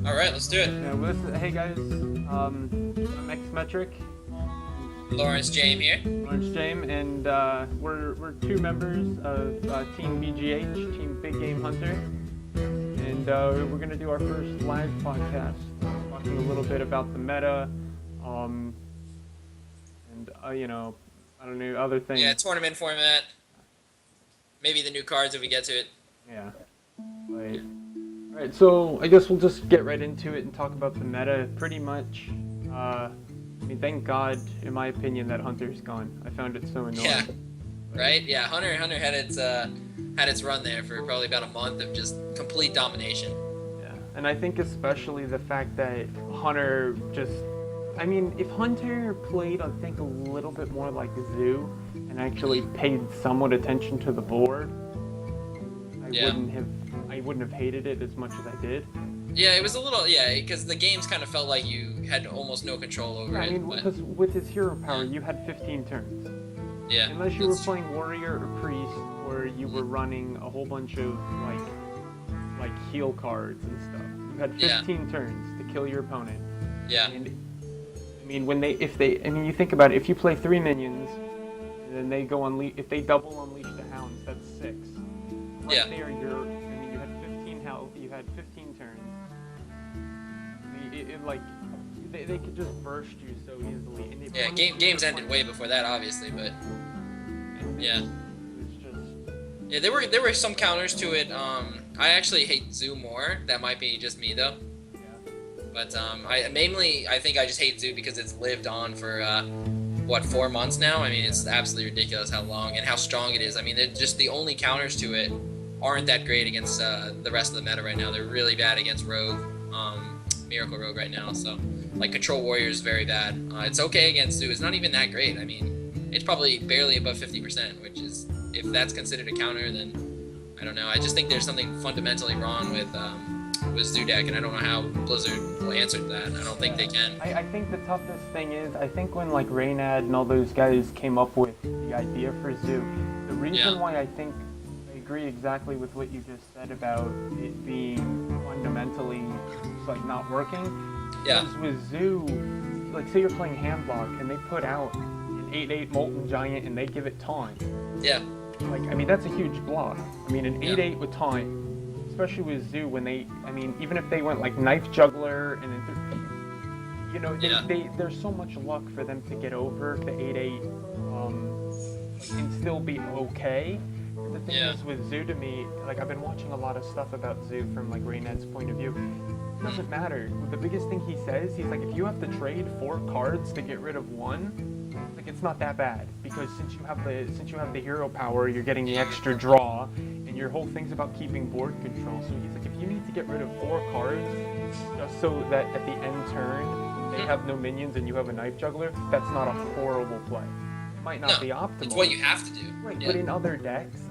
All right, let's do it. Yeah, well, hey guys, I'm xMetrik, Lawrencejame here. Lawrencejame, and we're two members of Team BGH, Team Big Game Hunter, and we're gonna do our first live podcast, talking a little bit about the meta, um, and I don't know, other Yeah, things. tournament format. Maybe the new cards if we get to it. Yeah. Right. All right. So I guess we'll just get right into it and talk about the meta. Pretty much. Thank God, in my opinion, that Hunter's gone. I found it so Yeah, annoying. right. Yeah, Hunter had its run there for probably about a month of just complete domination. Yeah. And I think especially the fact that Hunter just. If Hunter played, I think, a little bit more like Zoo and actually paid somewhat attention to the board, I Yeah. wouldn't have. I wouldn't have hated it as much as I did. Yeah, it was a little because the games kind of felt like you had almost no control over Yeah, it. But because with his hero power, you had 15 turns. yeah, Unless you were playing warrior or priest, or you were running a whole bunch of like heal cards and stuff. You had 15 turns to kill your opponent. yeah, And you think about it, if you play 3 minions, and then they go if they double unleash the hounds, that's 6. Right yeah. there, you had 15 health, you had 15 turns. They could just burst you so easily. And Yeah, games ended way before that, obviously, but yeah. It's just. Yeah, there were some counters to it. I actually hate Zoo more. That might be just me though. Yeah. But I think I just hate Zoo because it's lived on for 4 months now. I mean, it's absolutely ridiculous how long and how strong it is. I mean, just the only counters to it aren't that great against the rest of the meta right now. They're really bad against Rogue, Miracle Rogue right now. So, like Control Warrior is very bad. It's okay against Zoo. It's not even that great. I mean, it's probably barely above 50%, which is, if that's considered a counter, then I don't know. I just think there's something fundamentally wrong with Zoo deck, and I don't know how Blizzard will answer that. I don't think they can. I think the toughest thing is, I think when like Reynad and all those guys came up with the idea for Zoo, the reason why I think I agree exactly with what you just said about it being fundamentally just, like not working. Yeah. Because with Zoo, like say you're playing Handlock and they put out an 8/8 Molten Giant and they give it taunt. Yeah. That's a huge block. An 8/8 with taunt, especially with Zoo, when even if they went like Knife Juggler and then, there's so much luck for them to get over the 8/8 and still be okay. And the thing is with Zoo, to me, like I've been watching a lot of stuff about Zoo from like Reynad's point of view. It doesn't matter. The biggest thing he says, he's like, if you have to trade 4 cards to get rid of 1, like it's not that bad, because since you have the hero power, you're getting the extra draw, and your whole thing's about keeping board control. So he's like, if you need to get rid of 4 cards just so that at the end turn they have no minions and you have a Knife Juggler, that's not a horrible play. It might not be optimal. It's what you have to do. Right, but in other decks,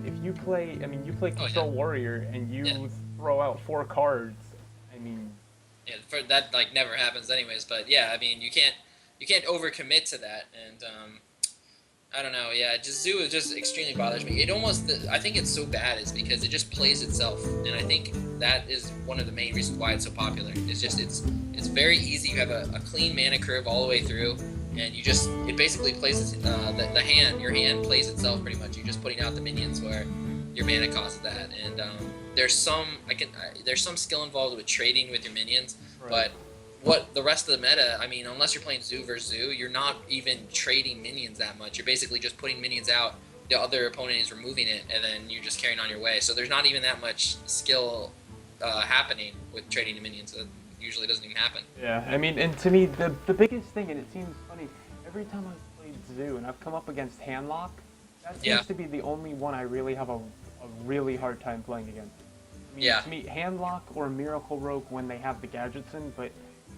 if you play, you play Control Warrior and you throw out 4 cards. Yeah, for that never happens anyways. But yeah, you can't overcommit to that, and I don't know. Yeah, just Zoo is just extremely bothers me. I think it's so bad is because it just plays itself, and I think that is one of the main reasons why it's so popular. It's very easy. You have a clean mana curve all the way through, and it basically plays the hand. Your hand plays itself pretty much. You're just putting out the minions where your mana causes that, and there's some skill involved with trading with your minions, but what the rest of the meta, unless you're playing Zoo versus Zoo, you're not even trading minions that much. You're basically just putting minions out, the other opponent is removing it, and then you're just carrying on your way. So there's not even that much skill happening with trading the minions. It usually doesn't even happen. Yeah, and to me, the biggest thing, and it seems funny, every time I've played Zoo and I've come up against Handlock, that seems to be the only one I really have a really hard time playing against. To me, Handlock or Miracle Rogue when they have the gadgets in, but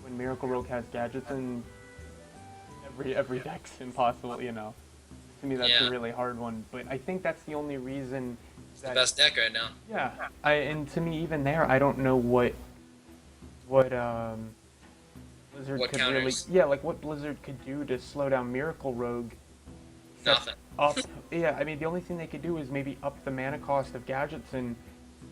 when Miracle Rogue has gadgets in, every deck's impossible, To me, that's a really hard one, but I think that's the only reason. It's the best deck right now. Yeah, and to me, even there, I don't know what Blizzard could counters? what Blizzard could do to slow down Miracle Rogue. Nothing. The only thing they could do is maybe up the mana cost of gadgets,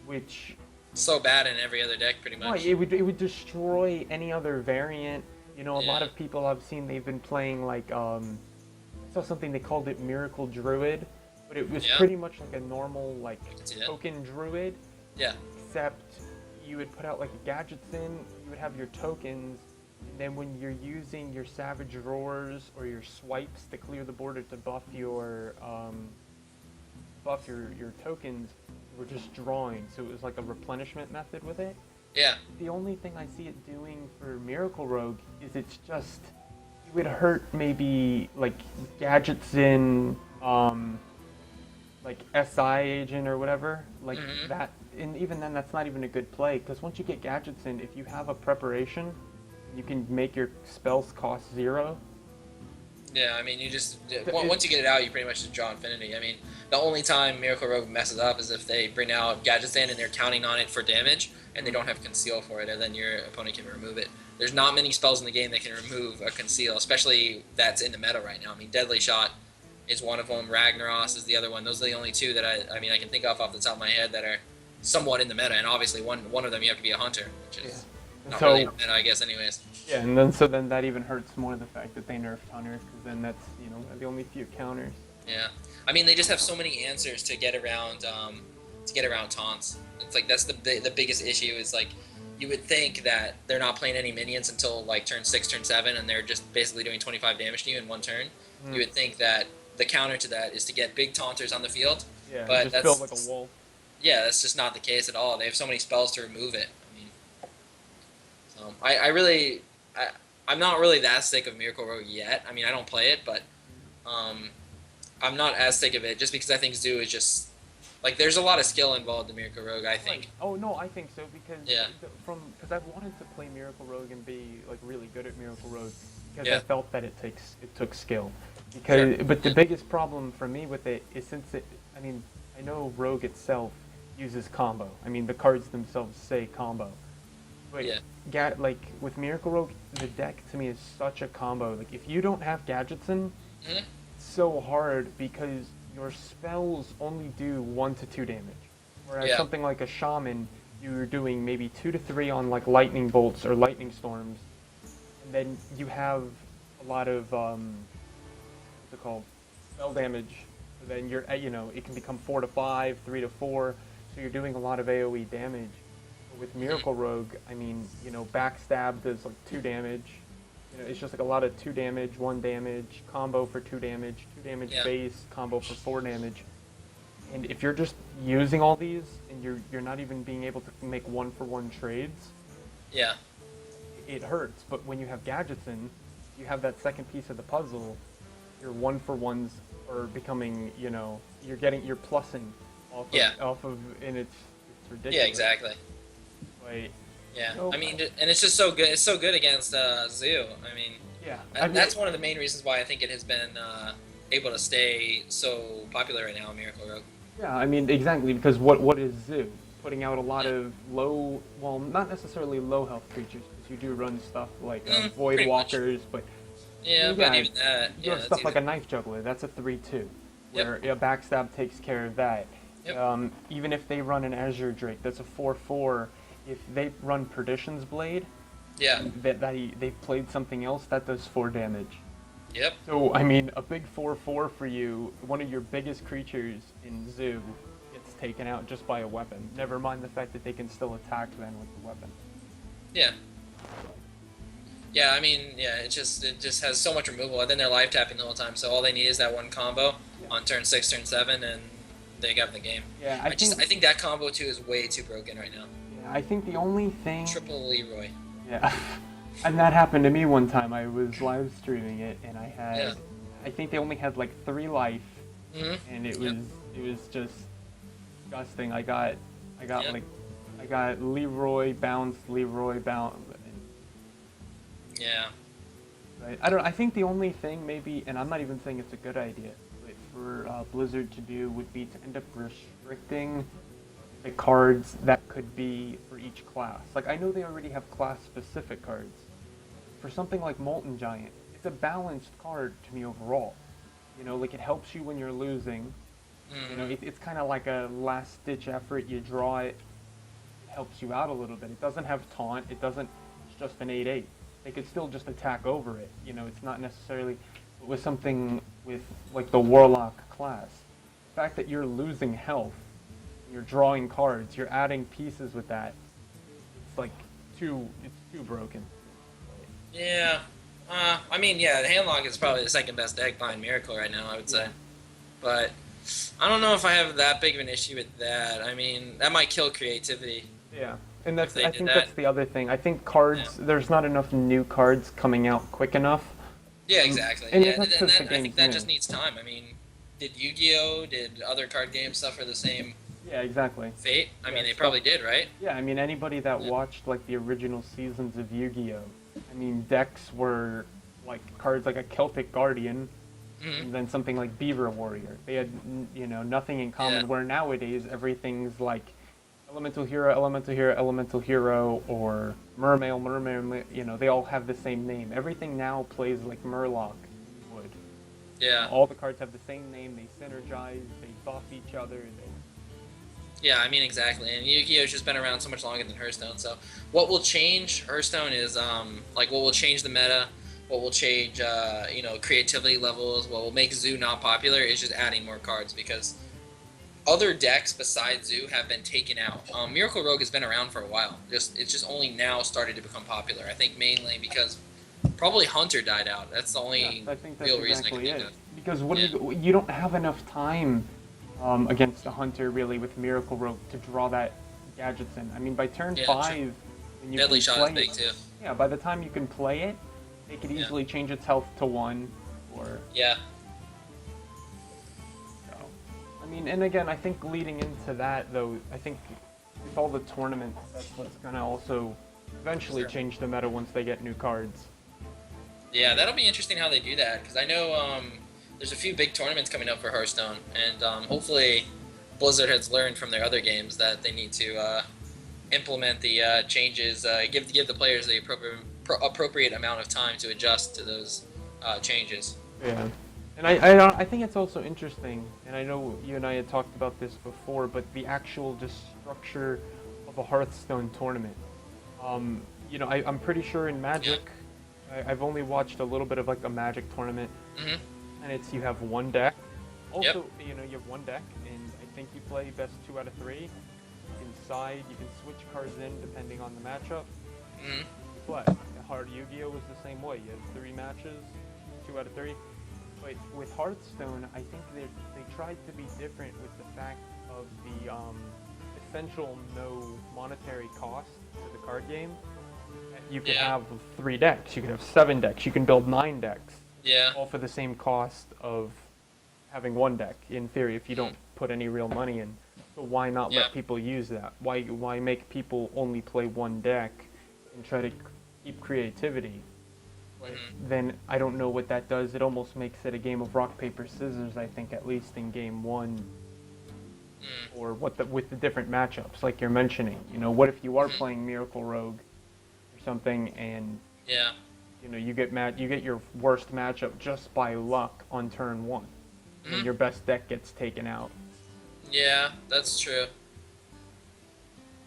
which so bad in every other deck, pretty Right, much. it would destroy any other variant. You know, a lot Yeah. of people I've seen they've been playing like I saw something they called it Miracle Druid, but it was Yeah. pretty much like a normal like I can see that. token druid, Yeah. except you would put out like gadgets in, you would have your tokens, and then when you're using your Savage Roars or your swipes to clear the border to buff your tokens, you were just drawing. So it was like a replenishment method with it. Yeah. The only thing I see it doing for Miracle Rogue is it's just it would hurt maybe like gadgets in like SI agent or whatever like Hmm. that, and even then that's not even a good play because once you get gadgets in, if you have a preparation, you can make your spells cost 0. Yeah, I mean, you just It, once you get it out, you pretty much just draw infinity. I mean, the only time Miracle Rogue messes up is if they bring out gadgets in and they're counting on it for damage, and they don't have conceal for it, and then your opponent can remove it. There's not many spells in the game that can remove a conceal, especially that's in the meta right now. I mean, Deadly Shot is one of them. Ragnaros is the other one. Those are the only two that I mean, I can think of off the top of my head that are somewhat in the meta. And obviously, one of them you have to be a hunter, which yeah. is not really So meta, I guess, anyways. yeah, and then that even hurts more the fact that they nerfed hunters because then that's the only few counters. Yeah, I mean they just have so many answers to get around taunts. It's like that's the biggest issue is like you would think that they're not playing any minions until like turn 6, turn 7, and they're just basically doing 25 damage to you in one turn. You Mm. would think that the counter to that is to get big taunters on the field, Yeah, but just build like a wolf. yeah, that's just not the case at all. They have so many spells to remove it. I mean, so I really I'm not really that sick of Miracle Rogue yet. I mean I don't play it, but um, I'm not as sick of it just because I think Zoo is just like there's a lot of skill involved in Miracle Rogue. I Right. think. Oh no, I think so because Yeah. because I've wanted to play Miracle Rogue and be like really good at Miracle Rogue because I Yeah. felt that it took skill. Sure. But the Yeah. biggest problem for me with it is since I mean I know Rogue itself uses combo. I mean the cards themselves say combo. But Yeah. like with Miracle Rogue, the deck to me is such a combo. Like if you don't have gadgets in, Mhm. it's so hard because your spells only do 1 to 2 damage. Whereas Yeah. something like a shaman, you're doing maybe 2 to 3 on like lightning bolts or lightning storms, and then you have a lot of what's it called, spell damage. So then you're it can become 4 to 5, 3 to 4. So you're doing a lot of AOE damage. But with Mhm. Miracle Rogue, I mean, backstab does like 2 damage. It's just like a lot of 2 damage, 1 damage, combo for 2 damage, 2 damage Yeah. base, combo for 4 damage. And if you're just using all these and you're not even being able to make 1-for-1 trades, Yeah. it hurts. But when you have gadgets in, you have that second piece of the puzzle. Your 1-for-ones are becoming, you're plussing Yeah. and it's Yeah. ridiculous. Exactly. Like, Yeah. so, I mean, and it's just so good. It's so good against Zoo. I mean, yeah, I mean, that's one of the main reasons why I think it has been able to stay so popular right now in Miracle Rogue. yeah, I mean exactly because what is Zoo? Putting out a lot Yeah. of well, not necessarily low health creatures because you do run stuff like Void Pretty much. Walkers, but Yeah, but yeah, even that, you yeah, have that's stuff easy. like a Knife Juggler. That's a 3/2, Yep. where a backstab takes care of that. Yep. Even if they run an Azure Drake, that's a 4/4. If they run Perdition's Blade, Yeah. and they've played something else that does 4 damage. Yep. So I mean, a big 4/4 for you, one of your biggest creatures in Zoo gets taken out just by a weapon. Never mind the fact that they can still attack then with the weapon. Yeah. Yeah, I mean, yeah, it just has so much removal, and then they're live tapping the whole time. So all they need is that one combo Yeah. on turn 6, turn 7, and they got the game. Yeah, I think that combo too is way too broken right now. yeah, I think the only thing. Triple Leroy. Yeah, and that happened to me one time. I was live streaming it, and I had. Yeah. I think they only had like 3 life, Mhm. and it Yep. was just disgusting. Yep. I got Leroy bounce, Leroy bounce. Yeah. Right. I think the only thing maybe, and I'm not even saying it's a good idea, but for Blizzard to do would be to end up restricting the cards that could be for each class. Like I know they already have class-specific cards. For something like Molten Giant, it's a balanced card to me overall. Like it helps you when you're losing. Mm. It's kind of like a last-ditch effort. You draw it. It helps you out a little bit. It doesn't have taunt. It doesn't. It's just an 8/8. They could still just attack over it. You know, it's not necessarily with something with like the Warlock class. The fact that you're losing health, you're drawing cards, you're adding pieces with that. It's like it's too broken. Yeah. I mean, yeah, the Handlock is probably the second best deck behind Miracle right now, I would say. But I don't know if I have that big of an issue with that. I mean, that might kill creativity. Yeah, and If they I did think that. that's the other thing. I think cards there's not enough new cards coming out quick enough. Yeah, exactly. And Yeah, that's and 'cause the that, I think game's that new. just needs time. I mean, did Yu-Gi-Oh, did other card games suffer the same Yeah, exactly. fate? I mean, Yeah, they stuff- probably did, right? Yeah, I mean anybody that Yeah. watched like the original seasons of Yu-Gi-Oh, I mean decks were like cards like a Celtic Guardian, Hmm. and then something like Beaver Warrior. They had nothing in common. Yeah. Where nowadays everything's like Elemental Hero, Elemental Hero, Elemental Hero, or Mermail, Mermail. You know, they all have the same name. Everything now plays like Murloc would. Yeah. All the cards have the same name. They synergize. They buff each other. Yeah, I mean, exactly. And Yu-Gi-Oh's just been around so much longer than Hearthstone. So what will change Hearthstone is, like, what will change the meta, what will change, creativity levels, what will make Zoo not popular is just adding more cards, because other decks besides Zoo have been taken out. Miracle Rogue has been around for a while. It's just only now started to become popular. I think mainly because probably Hunter died out. That's the only I think that's real reason I can exactly think it. of. Because what Yeah. you don't have enough time against a hunter really with Miracle Rogue to draw that gadgets in. I mean, by turn Yeah, 5, when you Deadly can Shot play is big it, too. yeah, by the time you can play it, they could Yeah. easily change its health to 1, or Yeah. so. I mean, and again, I think leading into that though, I think with all the tournaments, that's what's gonna also eventually Sure. change the meta once they get new cards. Yeah, that'll be interesting how they do that, because I know there's a few big tournaments coming up for Hearthstone, and hopefully Blizzard has learned from their other games that they need to implement the changes, give the players the appropriate amount of time to adjust to those changes. Yeah, and I think it's also interesting, and I know you and I had talked about this before, but the actual just structure of a Hearthstone tournament. I'm pretty sure in Magic, I've only watched a little bit of like a Magic tournament, Hmm. and you have one deck. Also, you have one deck, and I think you play best 2 out of 3. You can side, you can switch cards in depending on the matchup. Hmm. But Hard Yu-Gi-Oh was the same way. You have 3 matches, 2 out of 3. But with Hearthstone, I think they tried to be different with the fact of the essential no monetary cost to the card game. You could Yeah. have 3 decks. You could have 7 decks. You can build 9 decks, Yeah. all for the same cost of having 1 deck. In theory, if you don't put any real money in, so why not Yeah. let people use that? Why make people only play 1 deck and try to keep creativity? Mhm. Then I don't know what that does. It almost makes it a game of rock paper scissors. I think at least in game 1, Mm. or with the different matchups, like you're mentioning. What if you are Mhm. playing Miracle Rogue or something, and Yeah. you get your worst matchup just by luck on turn 1, and Mhm. your best deck gets taken out. Yeah, that's true.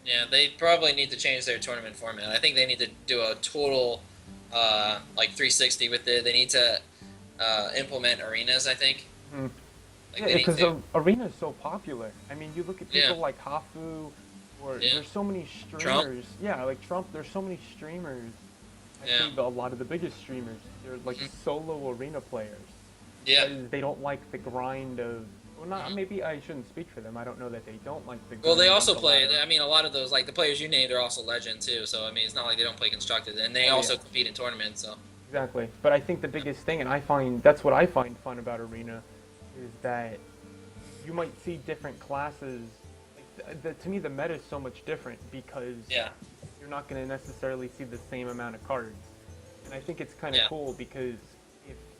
Yeah, they probably need to change their tournament format. I think they need to do a total, 360 with it. They need to implement arenas, I think. Mhm. Like, Yeah, they need because to. Arena is so popular. I mean, you look at people Yeah. like Hafu, or Yeah. there's so many streamers. Yeah, like Trump. There's so many streamers. Yeah. Actually, a lot of the biggest streamers, they're like Mhm. solo arena players. Yeah. Because they don't like the grind of. Well, not Mhm. maybe I shouldn't speak for them. I don't know that they don't like the. Well, they grind of also the play. ladder. I mean, a lot of those, like the players you named, are also legend too. So I mean, it's not like they don't play constructed, and they Oh, also yeah. compete in tournaments. So Exactly. But I think the biggest thing, and that's what I find fun about Arena, is that you might see different classes. To me, the meta is so much different because yeah, you're not going to necessarily see the same amount of cards. And I think it's kind of Yeah. cool because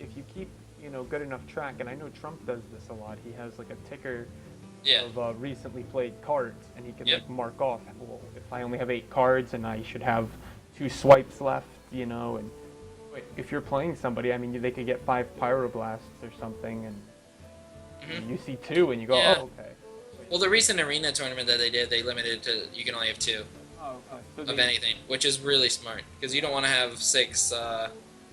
if you keep good enough track, and I know Trump does this a lot. He has like a ticker yeah, of recently played cards, and he can Yep. like mark off. Well, if I only have 8 cards, and I should have 2 swipes left, and but if you're playing somebody, I mean, they could get 5 pyroblasts or something, and Mhm. you see 2, and you go, Yeah. oh, okay. Well, the recent arena tournament that they did, they limited it to you can only have 2. Oh, okay. So of anything, which is really smart because you don't want to have 6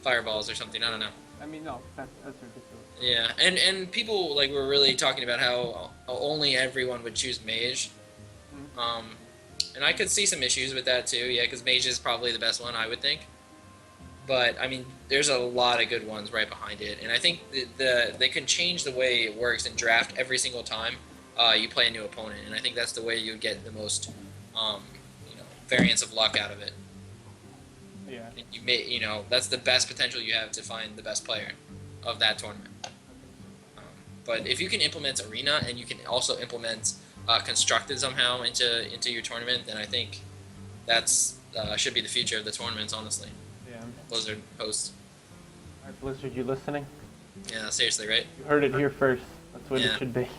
fireballs or something. I don't know. I mean, no, that's ridiculous. Yeah, and people like were really talking about how only everyone would choose mage. Mm-hmm. And I could see some issues with that too. Yeah, because mage is probably the best one, I would think. But I mean, there's a lot of good ones right behind it, and I think they can change the way it works in draft every single time you play a new opponent, and I think that's the way you get the most, um, variance of luck out of it. Yeah. And that's the best potential you have to find the best player of that tournament. But if you can implement arena and you can also implement constructed somehow into your tournament, then I think that's should be the future of the tournaments, honestly. Yeah. Blizzard hosts. All right, Blizzard, you listening? Yeah, seriously, right? You heard it here first. That's what it should be.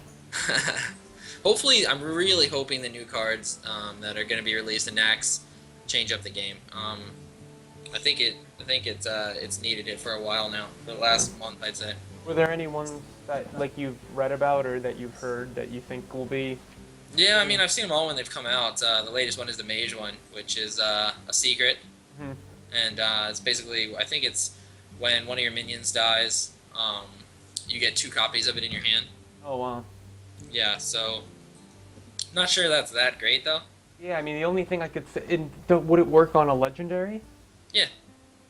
Hopefully, I'm really hoping the new cards that are going to be released in Nax change up the game. I think it's needed it for a while now. For the last month, I'd say. Were there any ones that like you've read about or that you've heard that you think will be? Yeah, I mean, I've seen them all when they've come out. The latest one is the mage one, which is a secret. Mm-hmm. And it's basically, I think it's when one of your minions dies, you get 2 copies of it in your hand. Oh wow. Yeah, so not sure that's that great though. Yeah, I mean the only thing I could say, would it work on a legendary? Yeah.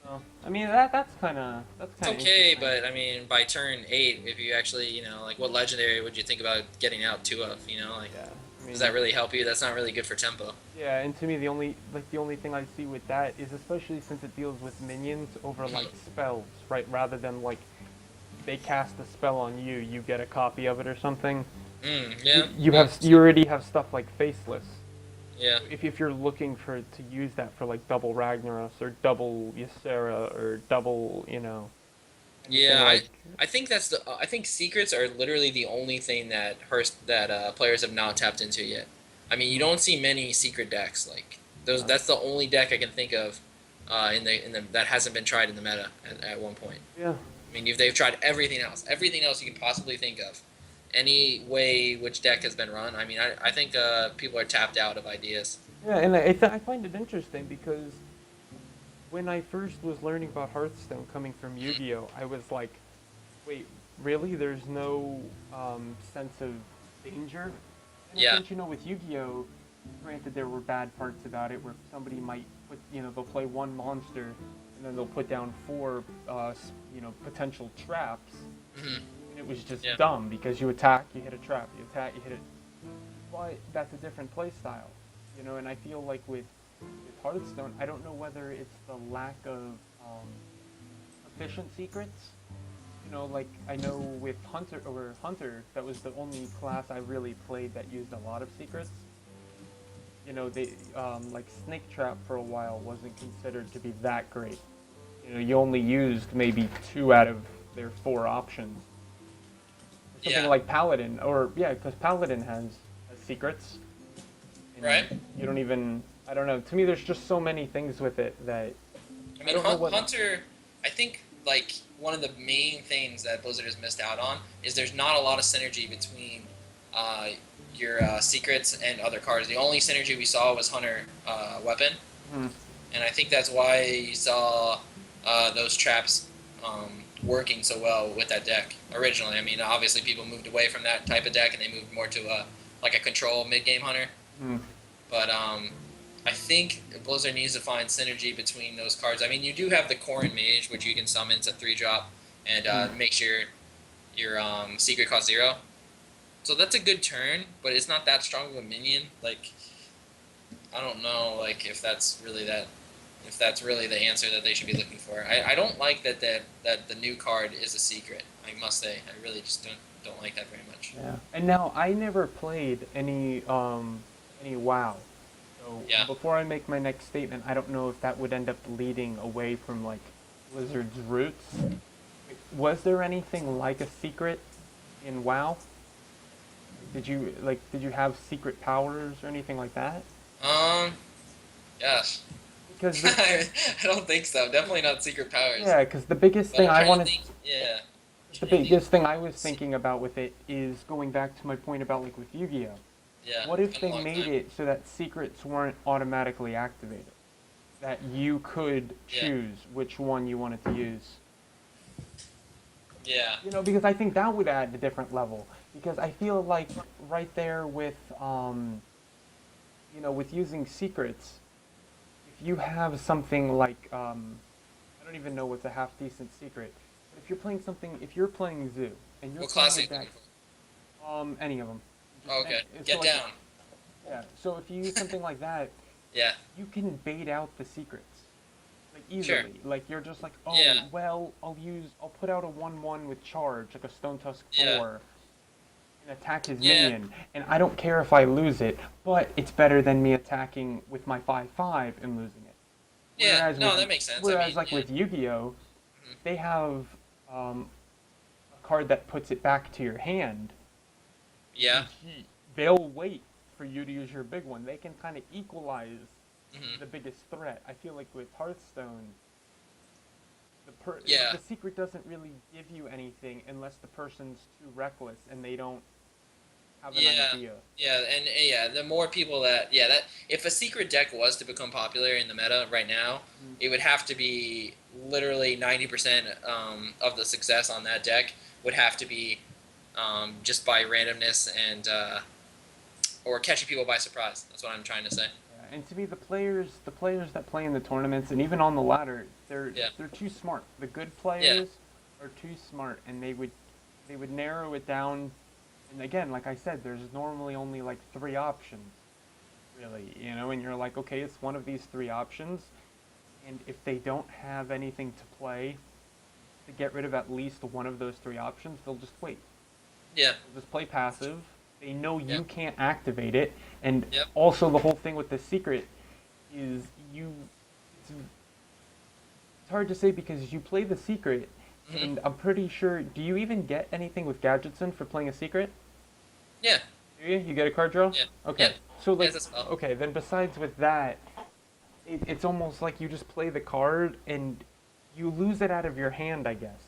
Oh, I mean that's kind of It's okay, but I mean by turn 8, if you actually, like what legendary would you think about getting out 2 of? Like, yeah. I mean, does that really help you? That's not really good for tempo. Yeah, and to me the only thing I see with that is especially since it deals with minions over like spells, right? Rather than like they cast a spell on you, you get a copy of it or something. Yeah. You already have stuff like faceless. Yeah. If you're looking to use that for like double Ragnaros or double Ysera or double, Yeah, like, I think I think secrets are literally the only thing that players have not tapped into yet. I mean, you don't see many secret decks like those. That's the only deck I can think of in the that hasn't been tried in the meta at one point. Yeah. I mean, they've tried everything else you can possibly think of. Any way which deck has been run. I mean, I think people are tapped out of ideas. Yeah, and I find it interesting because when I first was learning about Hearthstone coming from Yu-Gi-Oh, I was like, wait, really? There's no sense of danger? And Yeah. since, with Yu-Gi-Oh, granted there were bad parts about it where somebody might put, they'll play one monster and then they'll put down 4, potential traps. Mm-hmm. And it was just Yeah. dumb because you attack, you hit a trap, you attack, you hit it. But that's a different play style, and I feel like with Hearthstone, I don't know whether it's the lack of efficient secrets. Like I know with Hunter, that was the only class I really played that used a lot of secrets. They like Snake Trap for a while wasn't considered to be that great. You only used maybe 2 out of their 4 options. Something like Paladin, because Paladin has secrets. Right. You don't even. I don't know. To me, there's just so many things with it that. I mean, Hunter. I think like one of the main things that Blizzard has missed out on is there's not a lot of synergy between your secrets and other cards. The only synergy we saw was Hunter weapon, and I think that's why you saw those traps working so well with that deck originally. I mean, obviously people moved away from that type of deck and they moved more to like a control mid-game Hunter. But I think Blizzard needs to find synergy between those cards. I mean, you do have the Corrin Mage, which you can summon to 3-drop and makes your secret cost 0. So that's a good turn, but it's not that strong of a minion. Like, I don't know, like if that's really the answer that they should be looking for. I don't like that the new card is a secret. I must say, I really just don't like that very much. Yeah. And now I never played any WoW. So before I make my next statement, I don't know if that would end up leading away from like Blizzard's roots. Was there anything like a secret in WoW? Did you have secret powers or anything like that? Yes. Because I don't think so. Definitely not secret powers. Yeah, because the biggest thing I wanted. Yeah. The biggest thing I was thinking about with it is going back to my point about like with Yu-Gi-Oh. Yeah. What if In a they long made time. it so that secrets weren't automatically activated? That you could Yeah. choose which one you wanted to use. Yeah. Because I think that would add a different level. Because I feel like right there with, with using secrets, if you have something like, I don't even know what's a half decent secret, but if you're playing Zoo and you're What playing class a are you deck, looking for? any of them, just Oh, okay. so Get like, down. yeah. So if you use something like that, Yeah. you can bait out the secrets like Sure. easily. Like you're just like, Yeah. oh well, I'll put out a 1/1 with charge, like a Stone Tusk Yeah. 4, and attack his Yeah. minion, and I don't care if I lose it, but it's better than me attacking with my 5/5 and losing it. Yeah. Whereas No, with that makes sense. I whereas mean, like yeah. with Yu-Gi-Oh, Mhm. if they have a card that puts it back to your hand, Yeah. they'll wait for you to use your big one. They can kind of equalize Mhm. the biggest threat. I feel like with Hearthstone, Yeah. the secret doesn't really give you anything unless the person's too reckless and they don't have an Yeah, idea. yeah, and yeah, the more people that yeah that if a secret deck was to become popular in the meta right now, Mm. it would have to be literally 90% of the success on that deck would have to be just by randomness and or catching people by surprise. That's what I'm trying to say. Yeah, and to me, the players that play in the tournaments and even on the ladder, Yeah, they're too smart. The good yeah, players are too smart, and they would narrow it down. And again, like I said, there's normally only like three options, really. And you're like, okay, it's one of these three options, and if they don't have anything to play to get rid of at least one of those three options, they'll just wait. yeah, They'll just play passive. They know yeah, you can't activate it, and yep. also the whole thing with the secret is it's hard to say because you play the secret, Hmm. and I'm pretty sure. Do you even get anything with Gadgetson for playing a secret? Yeah, Do you? You get a card draw? yeah, yep. Okay. So Yes, like, as well. okay, then besides with that, it's almost like you just play the card and you lose it out of your hand, I guess.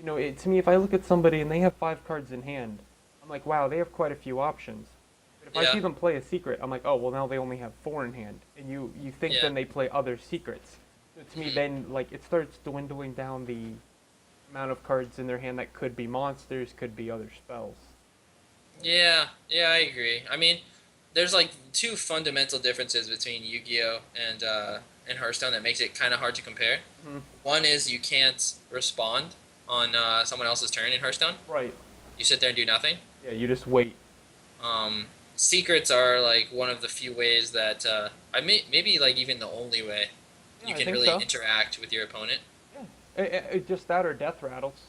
To me, if I look at somebody and they have five cards in hand, I'm like, wow, they have quite a few options. But if I Yeah, see them play a secret, I'm like, oh, well, now they only have four in hand. And you think yeah. then they play other secrets. So to me, Hmm. then, like, it starts dwindling down the amount of cards in their hand that could be monsters, could be other spells. Yeah, yeah, I agree. I mean, there's like two fundamental differences between Yu-Gi-Oh and Hearthstone that makes it kind of hard to compare. Hmm. One is you can't respond on someone else's turn in Hearthstone. Right. You sit there and do nothing. Yeah, you just wait. Secrets are like one of the few ways that maybe like even the only way Yeah, you I can think really so. interact with your opponent. Yeah. Just that or death rattles.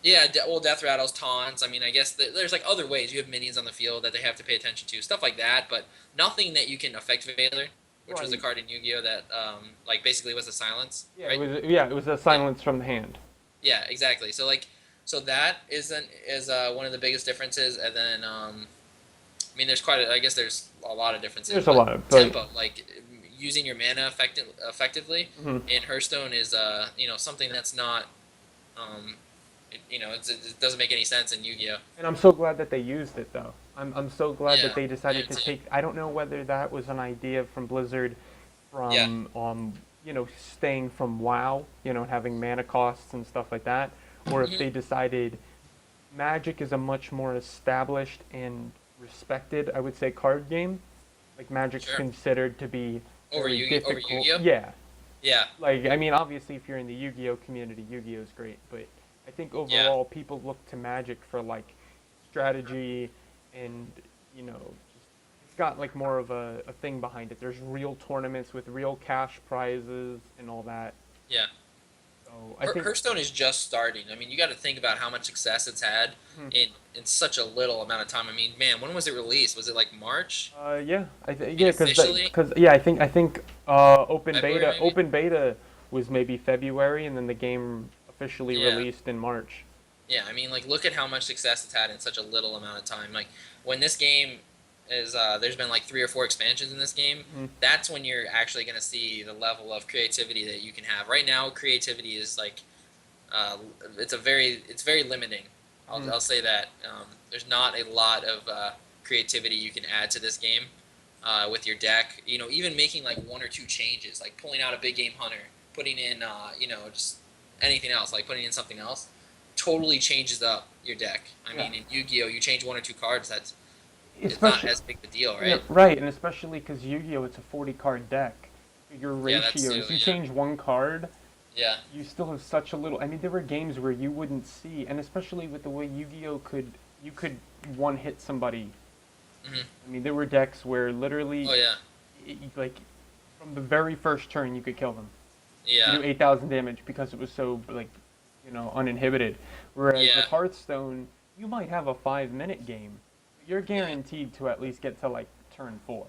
Yeah, well, death rattles, taunts. I mean, I guess there's like other ways. You have minions on the field that they have to pay attention to, stuff like that. But nothing that you can affect Veiler, which was a Right. card in Yu-Gi-Oh that like basically was a silence, Yeah, it right? was. Yeah, it was a Yeah, silence from the hand. yeah, exactly. So like, so that is one of the biggest differences. And then I mean, there's I guess there's a lot of differences, There's a but lot of, but tempo, like using your mana effectively mhm. in Hearthstone is something that's not um, it doesn't make any sense in Yu-Gi-Oh. And I'm so glad that they used it though. I'm so glad Yeah, that they I decided am to too. take. I don't know whether that was an idea from Blizzard, Yeah. from staying from WoW, having mana costs and stuff like that, or if Hmm. they decided Magic is a much more established and respected, I would say, card game. Like Magic's Sure. considered to be very Over difficult. Yu-Gi-Oh. Yeah, Yeah. like I mean, obviously, if you're in the Yu-Gi-Oh community, Yu-Gi-Oh is great, but I think Yeah. overall people look to Magic for like strategy and just it's got like more of a thing behind it. There's real tournaments with real cash prizes and all that. Yeah. So I think, Hearthstone is just starting. I mean, you got to think about how much success it's had hmm, in such a little amount of time. I mean, man, when was it released? Was it like March? yeah, I mean, yeah, officially because yeah, I think open February beta maybe. open beta was maybe February, and then the game officially Yeah. released in March. Yeah, I mean, like, look at how much success it's had in such a little amount of time. Like, when this game is, there's been like 3 or 4 expansions in this game. Hmm. That's when you're actually going to see the level of creativity that you can have. Right now, creativity is like, uh, it's very limiting. Hmm. I'll say that. There's not a lot of creativity you can add to this game with your deck. You know, even making like one or two changes, like pulling out a big game hunter, putting in you know, just anything else, like putting in something else, totally changes up your deck. I mean, in Yu-Gi-Oh, you change one or two cards, it's not Especially, as big a deal, yeah, right? right, and especially because Yu-Gi-Oh, it's a 40 card deck. Your Yeah, that's too. ratios, you Yeah, change one card, yeah, you still have such a little. I mean, there were games where you wouldn't see, and especially with the way Yu-Gi-Oh you could one hit somebody. hmm I mean, there were decks where literally, oh yeah, like, from the very first turn, you could kill them. You yeah, do 8,000 damage because it was so like, uninhibited. Whereas with yeah. Hearthstone, you might have a 5 minute game, but you're guaranteed to at least get to like turn 4.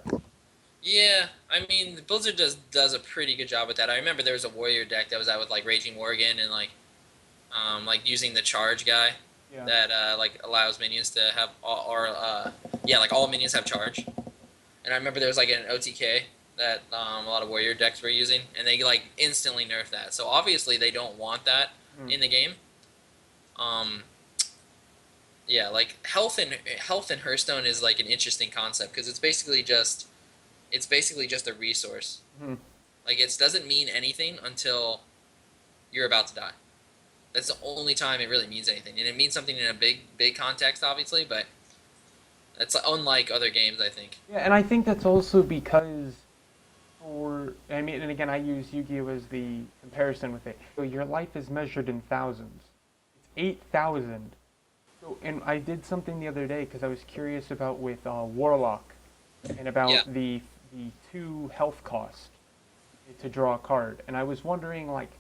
Yeah, I mean, Blizzard does a pretty good job with that. I remember there was a warrior deck that was out with like Raging Worgen and like using the charge guy Yeah. that like allows minions to have yeah, like all minions have charge. And I remember there was like an OTK that a lot of warrior decks were using, and they like instantly nerfed that. So obviously they don't want that Mm. in the game. Um, yeah, like health in Hearthstone is like an interesting concept because it's basically just a resource. Mhm. Like it doesn't mean anything until you're about to die. That's the only time it really means anything, and it means something in a big context, obviously. But that's unlike other games, I think. Yeah, and I think that's also because I mean, and again, I use Yu-Gi-Oh as the comparison with it. So your life is measured in thousands. It's 8,000. So, and I did something the other day because I was curious about with Warlock and Yeah, about the 2 health cost to draw a card, and I was wondering like,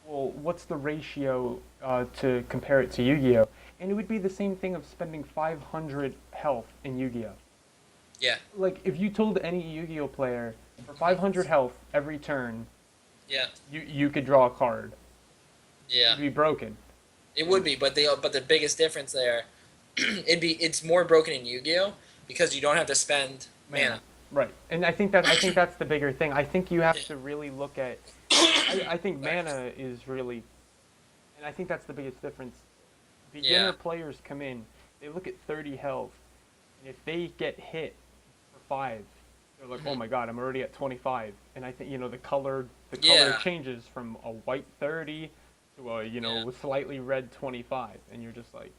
well, what's the ratio to compare it to Yu-Gi-Oh? And it would be the same thing of spending 500 health in Yu-Gi-Oh. yeah, Like if you told any Yu-Gi-Oh player for 500 health every turn, yeah, you could draw a card, yeah. it'd be broken. It would be, but the biggest difference there, it's more broken in Yu-Gi-Oh because you don't have to spend Mana, mana. right? And I think that's the bigger thing. I think you have to really look at. I think Sorry. mana is really, and I think that's the biggest difference. Beginner Yeah, players come in, they look at 30 health, and if they get hit for 5, they're like, oh hmm my god, I'm already at 25. And I think the color yeah, changes from a white 30 to a yeah, slightly red 25, and you're just like,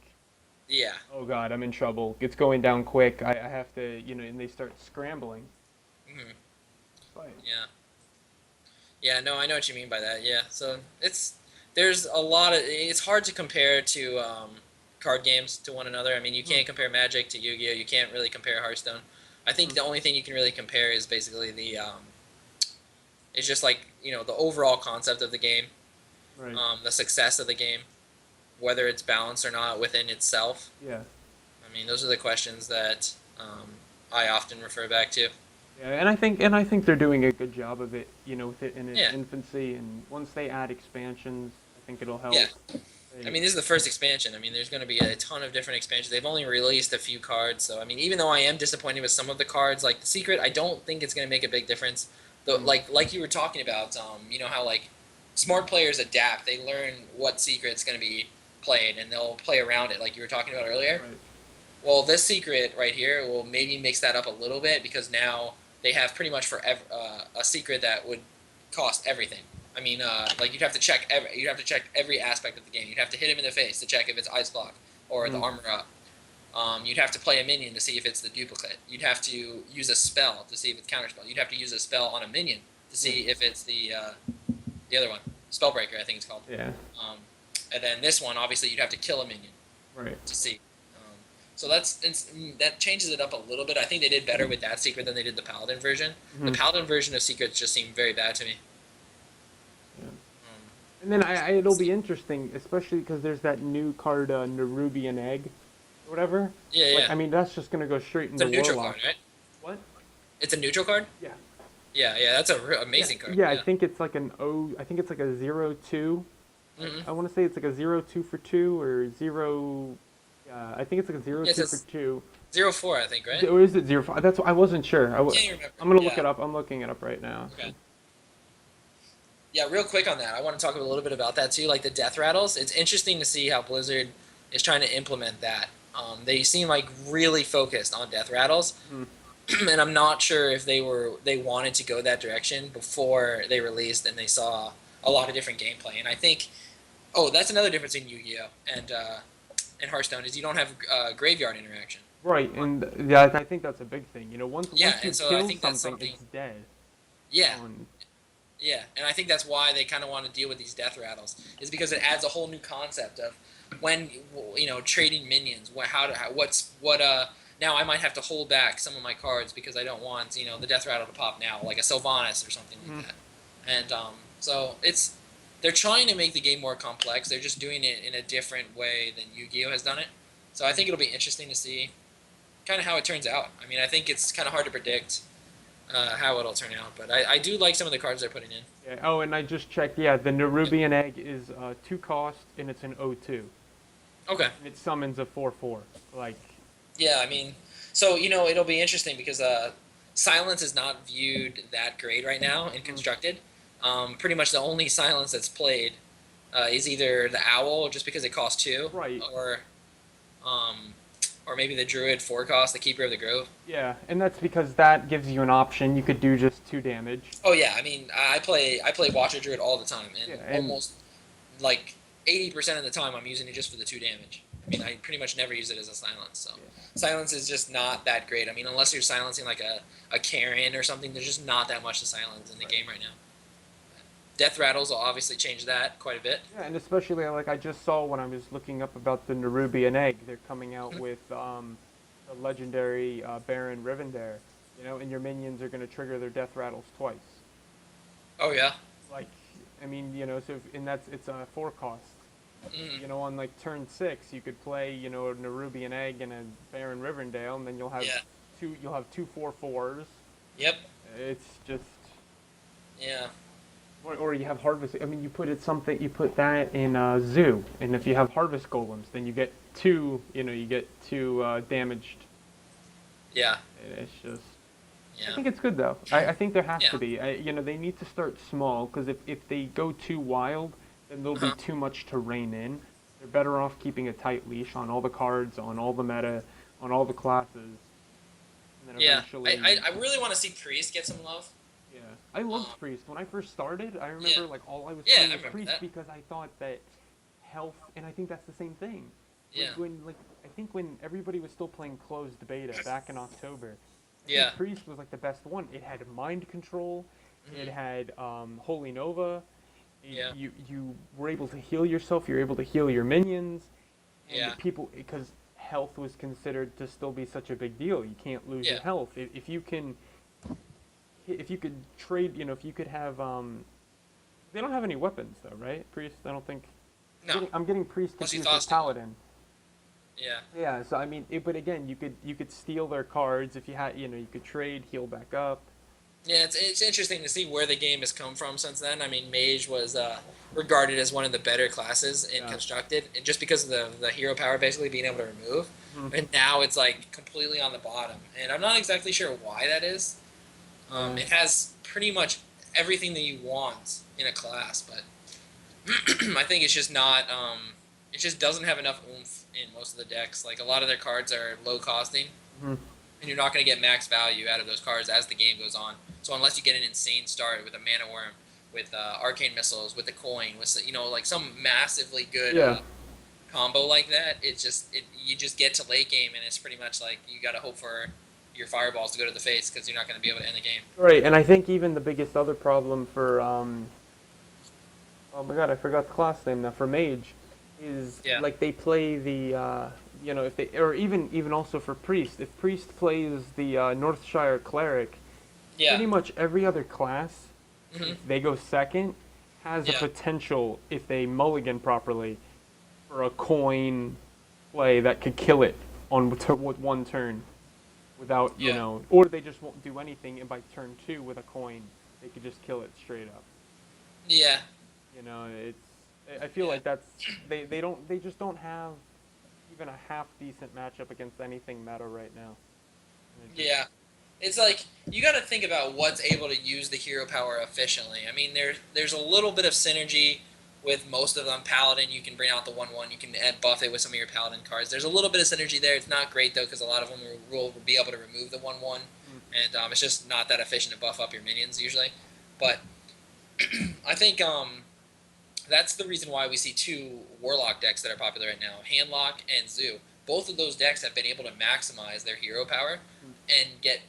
yeah. oh god, I'm in trouble. It's going down quick. I have to, and they start scrambling. hmm But Yeah. Yeah, no, I know what you mean by that. Yeah, so there's a lot of it's hard to compare to card games to one another. I mean, you hmm, can't compare Magic to Yu-Gi-Oh. You can't really compare Hearthstone. I think hmm, the only thing you can really compare is basically it's just like the overall concept of the game, right, the success of the game, whether it's balanced or not within itself. yeah. I mean, those are the questions that I often refer back to. Yeah, and I think they're doing a good job of it, with it in its Yeah, infancy, and once they add expansions, I think it'll yeah. help. I They, mean, this is the first expansion. I mean, there's going to be a ton of different expansions. They've only released a few cards, so I mean, even though I am disappointed with some of the cards, like the secret, I don't think it's going to make a big difference. Though, mm, like you were talking about, you know how like smart players adapt. They learn what secret's going to be played, and they'll play around it, like you were talking about earlier. right. Well, this secret right here will maybe mix that up a little bit because now they have pretty much a secret that would cost everything. I mean, like you'd have to check every aspect of the game. You'd have to hit him in the face to check if it's ice block or the Mm, armor up. You'd have to play a minion to see if it's the duplicate. You'd have to use a spell to see if it's counterspell. You'd have to use a spell on a minion to mm, see if it's the other one, spellbreaker, I think it's called. yeah, Um, and then this one, obviously, you'd have to kill a minion right. to see. So that changes it up a little bit. I think they did better with that secret than they did the paladin version. The Hmm. paladin version of secrets just seemed very bad to me. Yeah. Um, And then it'll be interesting, especially because there's that new card, Nerubian Egg, or whatever. yeah, Like, yeah. I mean, that's just gonna go straight It's a into neutral Warlock. card, right? What? It's a neutral card. Yeah. Yeah, yeah. That's a Yeah. amazing card. Yeah, I Yeah. think it's like an O. I think it's like a 0/2. hmm I want to say it's like a 0/2 for 2 or 0. I think it's like a zero Yeah, it two for says 2. 0-4, I think, right? Or is it 0/5? That's what I wasn't sure. Yeah, you remember. I'm gonna look Yeah. it up. I'm looking it up right now. So. Okay. Yeah, real quick on that. I want to talk a little bit about that too, like the death rattles. It's interesting to see how Blizzard is trying to implement that. They seem like really focused on death rattles, Mhm. and I'm not sure if they wanted to go that direction before they released and they saw a lot of different gameplay. And I think, oh, that's another difference in Yu-Gi-Oh and Hearthstone is you don't have graveyard interaction. Right, and yeah, I think that's a big thing. You know, Yeah, once you and so I kill think that's something, something. it's dead. Yeah, On yeah, and I think that's why they kind of want to deal with these death rattles is because it adds a whole new concept of when trading minions. What. Now I might have to hold back some of my cards because I don't want the death rattle to pop now, like a Sylvanas or something like Mhm. that. And so they're trying to make the game more complex. They're just doing it in a different way than Yu-Gi-Oh has done it. So I think it'll be interesting to see kind of how it turns out. I mean, I think it's kind of hard to predict how it'll turn out, but I do like some of the cards they're putting in. Yeah. Oh, and I just checked. Yeah, the Nerubian egg is 2 cost, and it's an O2, Okay. and it summons a 4/4. Like, Yeah, I mean, so it'll be interesting because silence is not viewed that great right now in mhm. constructed. Pretty much the only silence that's played is either the owl, just because it costs two, Right. or um, or maybe the druid four cost, the keeper of the grove. Yeah, and that's because that gives you an option. You could do just 2 damage. Oh yeah, I mean, I play Watcher Druid all the time, and Yeah, and almost like 80% of the time I'm using it just for the two damage. I mean, I pretty much never use it as a silence. So yeah, silence is just not that great. I mean, unless you're silencing like a Karen or something, there's just not that much to silence in the right. game right now. Death rattles will obviously change that quite a bit. Yeah, and especially like I just saw when I was looking up about the Nerubian egg, they're coming out Mhm. with the legendary Baron Rivendare. You know, and your minions are going to trigger their death rattles twice. Oh yeah. Like, I mean, you know, so and that's it's a 4 cost. Mm. You know, on like turn 6, you could play, you know, a Nerubian egg and a Baron Rivendale, and then Yeah. you'll have two 4/4s. Yep. It's just Yeah. or you have harvest. I mean, you put that in a zoo, and if you have harvest golems, then you get two. You know, you get two damaged. Yeah. And it's just. I Yeah. think it's good though. I think there has Yeah. to be. You know, they need to start small because if they go too wild, then there'll be Uh-huh. too much to rein in. They're better off keeping a tight leash on all the cards, on all the meta, on all the classes, and then Yeah. I, eventually. I, I really want to see Priest get some love. Yeah, I loved Um, Priest when I first started. I yeah. remember like all I was Yeah, playing I was remember Priest that. because I thought that health, and I think that's the same thing. Yeah. Like I think when everybody was still playing closed beta back in October, I Yeah. think Priest was like the best one. It had mind control, it Hmm. had Holy Nova. Yeah. You were able to heal yourself. You're able to heal your minions, Yeah. and people because health was considered to still be such a big deal. You can't lose your Yeah. health if you can if you could trade, you know, if you could have, they don't have any weapons though, right? Priest, I don't think. No. I'm getting priest Unless you confused with tossed it. paladin. Yeah. Yeah, so I mean, but again, you could steal their cards if you had, you know, you could trade, heal back up. Yeah, it's interesting to see where the game has come from since then. I mean, Mage was regarded as one of the better classes in Yeah. constructed, and just because of the hero power basically being able to remove, Hmm. and now it's like completely on the bottom. And I'm not exactly sure why that is. Yeah. It has pretty much everything that you want in a class, but I think it's just not. It just doesn't have enough oomph in most of the decks. Like a lot of their cards are low costing, Hmm. and you're not going to get max value out of those cards as the game goes on. So unless you get an insane start with a mana worm, with arcane missiles, with the coin, with like some massively good Yeah. combo like that, you just get to late game and it's pretty much like you got to hope for your fireballs to go to the face because you're not going to be able to end the game. Right, and I think even the biggest other problem for oh my god, I forgot the class name now for mage, is Yeah. like they play the you know, if they or even also for priest, if priest plays the Northshire cleric, Yeah. pretty much every other class, Hmm. if they go second, has a Yeah. potential if they mulligan properly for a coin play that could kill it with one turn without you Yeah. know, or they just won't do anything, and by turn 2 with a coin, they could just kill it straight up. Yeah. You know, I feel Yeah. like they just don't have even a half decent matchup against anything meta right now. And it just, Yeah. It's like you got to think about what's able to use the hero power efficiently. I mean, there's a little bit of synergy with most of them. Paladin, you can bring out the 1/1. You can buff it with some of your Paladin cards. There's a little bit of synergy there. It's not great, though, because a lot of them will be able to remove the 1/1. And it's just not that efficient to buff up your minions, usually. But I think that's the reason why we see two Warlock decks that are popular right now, Handlock and Zoo. Both of those decks have been able to maximize their hero power and get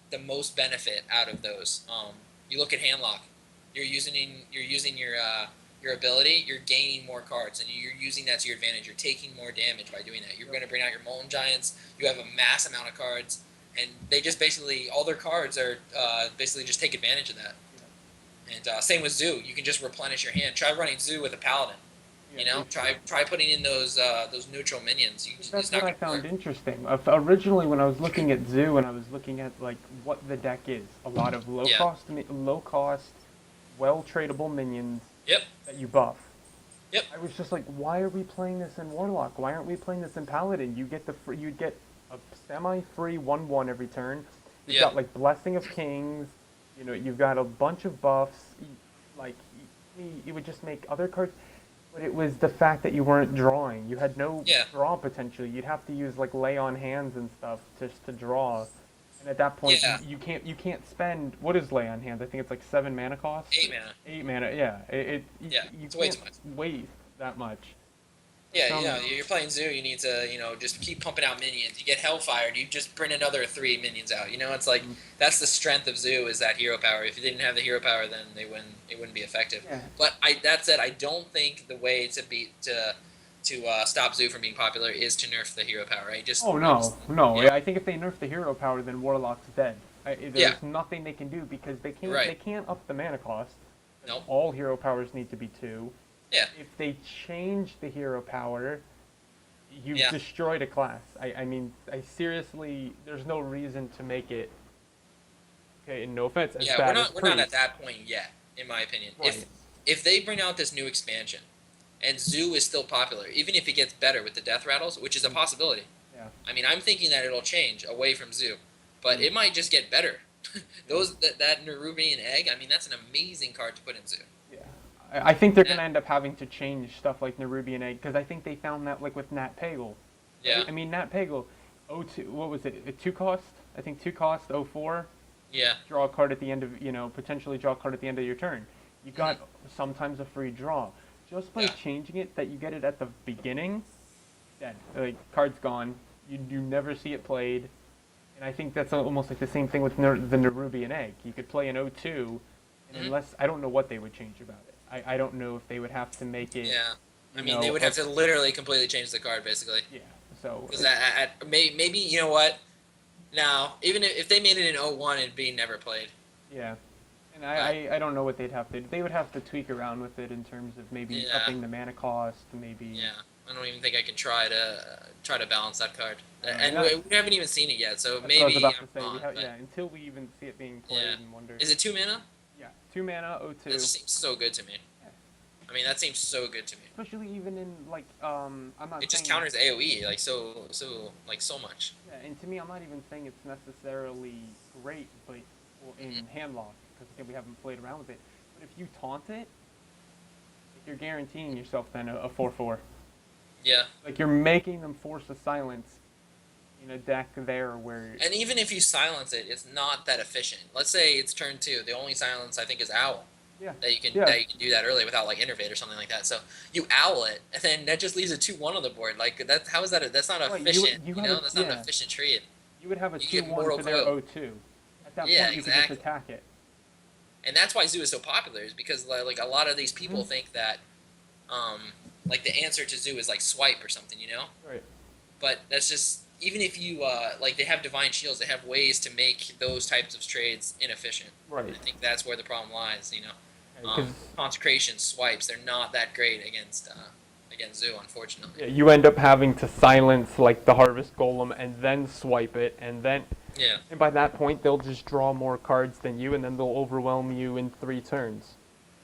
the most benefit out of those. You look at Handlock, you're using your ability, you're gaining more cards, and you're using that to your advantage. You're taking more damage by doing that. You're going to bring out your Molten Giants. You have a mass amount of cards, and they just basically, all their cards are basically just take advantage of that. And same with Zoo. You can just replenish your hand. Try running Zoo with a Paladin. You know, try putting in those neutral minions. That's what I found interesting. Originally, when I was looking at Zoo and I was looking at like what the deck is, a lot of low cost, well tradable minions that you buff. Yep. I was just like, why are we playing this in Warlock? Why aren't we playing this in Paladin? You get you get a semi-free 1/1 every turn. You've got like Blessing of Kings. You know, you've got a bunch of buffs. Like you would just make other cards. But it was the fact that you weren't drawing. You had no draw potential. You'd have to use like lay on hands and stuff just to draw. And at that point, you can't spend, what is lay on hands? I think it's like 7 mana cost. 8 mana. 8 mana. Yeah. You it's way too can't waste that much. Yeah, you're playing Zoo, you need to, just keep pumping out minions. You get Hellfired, you just bring another 3 minions out. It's like, that's the strength of Zoo, is that hero power. If you didn't have the hero power, then it wouldn't be effective. Yeah. But that said, I don't think the way to stop Zoo from being popular is to nerf the hero power. No. Yeah. I think if they nerf the hero power, then Warlock's dead. There's nothing they can do because they can't up the mana cost. Nope. All hero powers need to be 2. Yeah. If they change the hero power, you've destroyed a class. I mean, I seriously, there's no reason to make it. Okay, no offense. We're not at that point yet, in my opinion. Right. If they bring out this new expansion, and Zoo is still popular, even if it gets better with the death rattles, which is a possibility. Yeah. I mean, I'm thinking that it'll change away from Zoo, but it might just get better. That Nerubian egg, I mean, that's an amazing card to put in Zoo. I think they're going to end up having to change stuff like Nerubian Egg, because I think they found that like with Nat Pagle. Yeah. I mean, Nat Pagle, 02, what was it, a 2 cost? I think 2 cost, 04. Yeah. Draw a card at the end of, potentially draw a card at the end of your turn. You got sometimes a free draw. Just by changing it, that you get it at the beginning, dead. Like, card's gone. You never see it played. And I think that's almost like the same thing with the Nerubian Egg. You could play an 02, and unless, I don't know what they would change about it. I don't know if they would have to make it. Yeah, I mean they would have to literally completely change the card basically. Yeah, so. Because maybe you know what? Now even if they made it in 01, it'd be never played. Yeah, and I don't know what they'd have to. They would have to tweak around with it in terms of maybe upping the mana cost, maybe. Yeah, I don't even think I can try to balance that card. And we haven't even seen it yet, so maybe. I was about to say, until we even see it being played and wonder. Is it 2 mana? Yeah, 2 mana, 02. That seems so good to me. Yeah. I mean, that seems so good to me. Especially even in like, I'm not. It just counters AOE like so much. Yeah, and to me, I'm not even saying it's necessarily great, but in handlock, because again, we haven't played around with it. But if you taunt it, you're guaranteeing yourself then a 4/4. Yeah. Like you're making them force a silence in a deck there where. And even if you silence it, it's not that efficient. Let's say it's turn 2. The only silence I think is Owl. Yeah. That you can do that early without like Innervate or something like that. So you Owl it, and then that just leaves a 2/1 on the board. Like how is that? That's not efficient. That's not an efficient trade. You would have a 2/1 for their 02. At that point, you could just attack it. And that's why Zoo is so popular, is because like a lot of these people think that, like the answer to Zoo is like swipe or something, Right. But that's just, even if you like they have Divine Shields, they have ways to make those types of trades inefficient. Right. And I think that's where the problem lies. Consecration swipes, they're not that great against Zoo, unfortunately. Yeah, you end up having to silence like the Harvest Golem and then swipe it, and then and by that point they'll just draw more cards than you, and then they'll overwhelm you in 3 turns.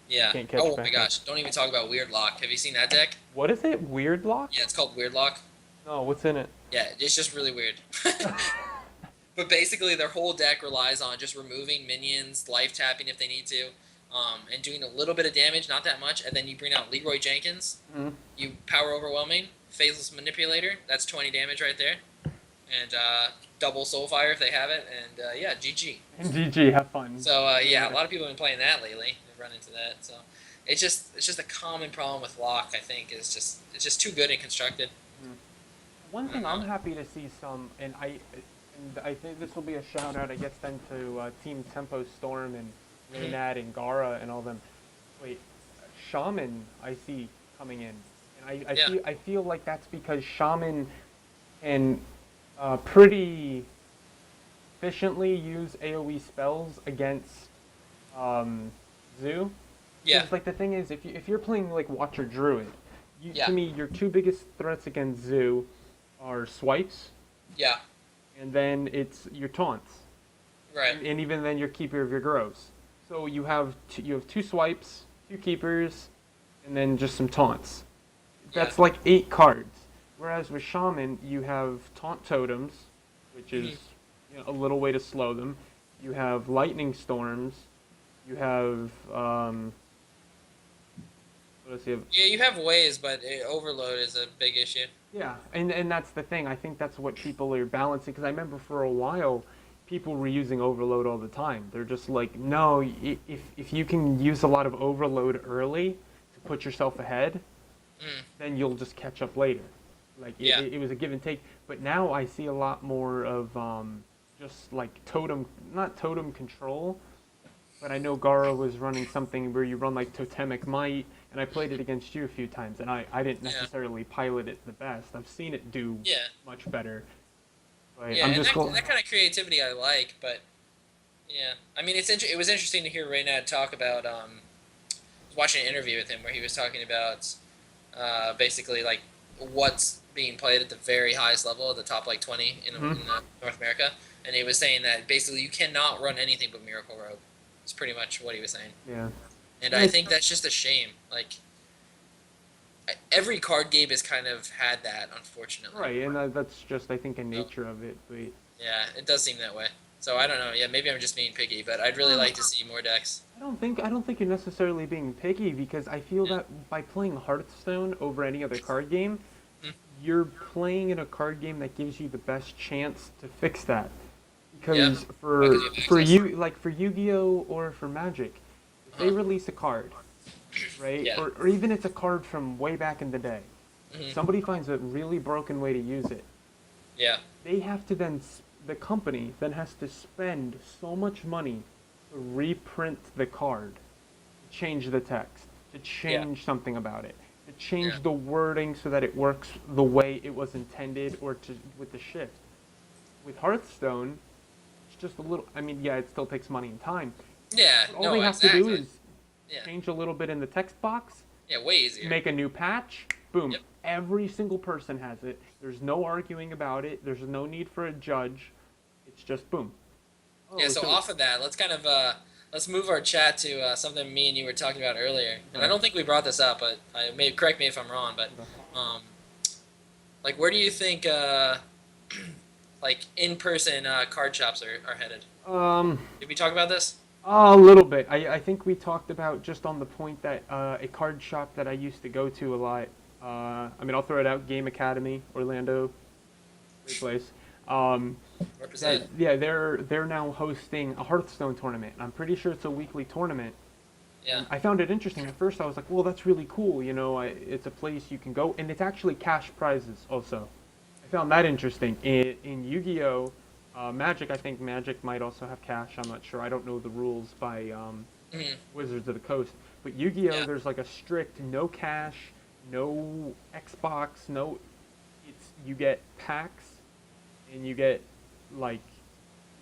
Yeah. Oh my gosh! Don't even talk about Weird Lock. Have you seen that deck? What is it? Weird Lock? Yeah, it's called Weird Lock. No, what's in it? Yeah, it's just really weird. But basically, their whole deck relies on just removing minions, life tapping if they need to, and doing a little bit of damage, not that much, and then you bring out Leroy Jenkins, Mm-hmm. you power overwhelming, phaseless manipulator, that's 20 damage right there, and double soulfire if they have it, and yeah, GG. And GG, have fun. So yeah, a Yeah. lot of people have been playing that lately. They've run into that. So it's just a common problem with lock. I think is just it's just too good and constructed. Mm. One I don't thing know. I'm happy to see some, and I think this will be a shout out, I guess, then to Team Tempo Storm and Mhm. Reynad and Gara and all them. Wait, Shaman I see coming in, and Yeah. I feel like that's because Shaman can pretty efficiently use AOE spells against um, Zoo. Yeah. Because like the thing is, if you're playing like Watcher Druid, to Yeah. me your two biggest threats against Zoo are swipes, Yeah. and then it's your taunts, Right. and even then your Keeper of your Groves. So you have two swipes, two keepers, and then just some taunts. Yeah. That's like 8 cards. Whereas with Shaman, you have taunt totems, which is Mhm. a little way to slow them. You have lightning storms. You have what else you have? Yeah. You have ways, but overload is a big issue. Yeah, and that's the thing. I think that's what people are balancing. Because I remember for a while, people were using overload all the time. They're just like, no, if you can use a lot of overload early to put yourself ahead, Mm. then you'll just catch up later. Like Yeah. it was a give and take. But now I see a lot more of just like totem, not totem control, but I know Gara was running something where you run like totemic might, and I played it against you a few times, and I didn't Yeah. necessarily pilot it the best. I've seen it do Yeah. much better. But Yeah. I'm And just that going. that kind of creativity I like, but yeah. I mean, it was interesting to hear Reynad talk about. I was watching an interview with him where he was talking about basically like what's being played at the very highest level, at the top like 20 Mhm. in North America, and he was saying that basically you cannot run anything but Miracle Rogue. It's pretty much what he was saying, Yeah. and And I I think that's just a shame. Like every card game has kind of had that, unfortunately. right, and that's just I think a So, nature of it. But yeah, it does seem that way. So I don't know. Yeah, maybe I'm just being picky, but I'd really no, like to see more decks. I don't think you're necessarily being picky because I feel Yeah. that by playing Hearthstone over any other card game, Mhm. you're playing in a card game that gives you the best chance to fix that. Yeah. Because Because you have for access. you like for Yu-Gi-Oh or for Magic, if they Uh-huh. release a card, right, Yeah. or even it's a card from way back in the day, Hmm. somebody finds a really broken way to use it, Yeah. they have to then the company then has to spend so much money to reprint the card, to change the text, to Yeah. change something about it, to Yeah. change the wording so that it works the way it was intended or to with the shift. With Hearthstone, it's just a little. I mean, yeah, it still takes money and time, Yeah. but all No. they have to do Exactly. is Yeah. change a little bit in the text box, Yeah. Way easier. make a new patch, boom. Yep. Every single person has it. There's no arguing about it. There's no need for a judge. It's just boom. Yeah, Oh, so so off of that, let's kind of let's move our chat to something me and you were talking about earlier. And I okay. don't think we brought this up, but correct me if I'm wrong. But Okay. um, like, where do you think like in-person card shops are headed? Um, Did we talk about this? a little bit. I think we talked about just on the point that a card shop that I used to go to a lot. I mean, I'll throw it out. Game Academy, Orlando, great place. Um, Represent. yeah, they're now hosting a Hearthstone tournament. I'm pretty sure it's a weekly tournament. Yeah. And I found it interesting. At first, I was like, "Well, that's really cool." It's a place you can go, and it's actually cash prizes also. I found that interesting. In Yu-Gi-Oh, Magic, I think Magic might also have cash. I'm not sure. I don't know the rules by Hmm. Wizards of the Coast. But Yu-Gi-Oh, Yeah. there's like a strict no cash, no Xbox, no. It's you get packs, and you get like,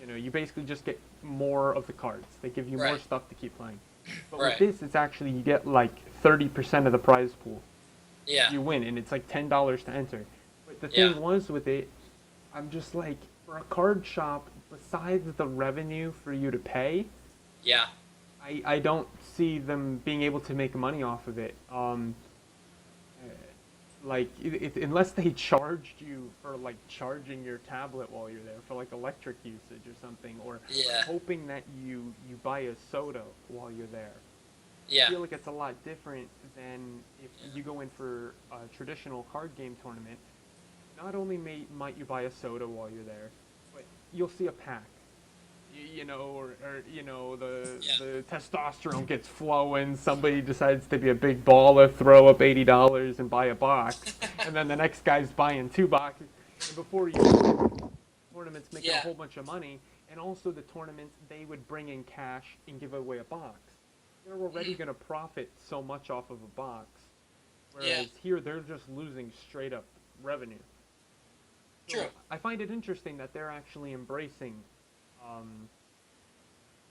you basically just get more of the cards. They give you more Right. stuff to keep playing. But with Right. this, it's actually you get like 30% of the prize pool. Yeah. You win, and it's like $10 to enter. But the Yeah. thing was with it, I'm just like, for a card shop, besides the revenue for you to pay, Yeah. I don't see them being able to make money off of it. Uh, like unless they charged you for like charging your tablet while you're there for like electric usage or something, or Yeah. hoping that you buy a soda while you're there. Yeah. I feel like it's a lot different than if you go in for a traditional card game tournament. Not only might you buy a soda while you're there, but you'll see a pack. Or Yeah. the testosterone gets flowing. Somebody decides to be a big baller, throw up $80 and buy a box, and then the next guy's buying 2 boxes. And before you know it, tournaments making a Yeah. whole bunch of money, and also the tournaments they would bring in cash and give away a box. They're already Mhm. going to profit so much off of a box, Yeah. whereas here they're just losing straight up revenue. True. So I find it interesting that they're actually embracing, um,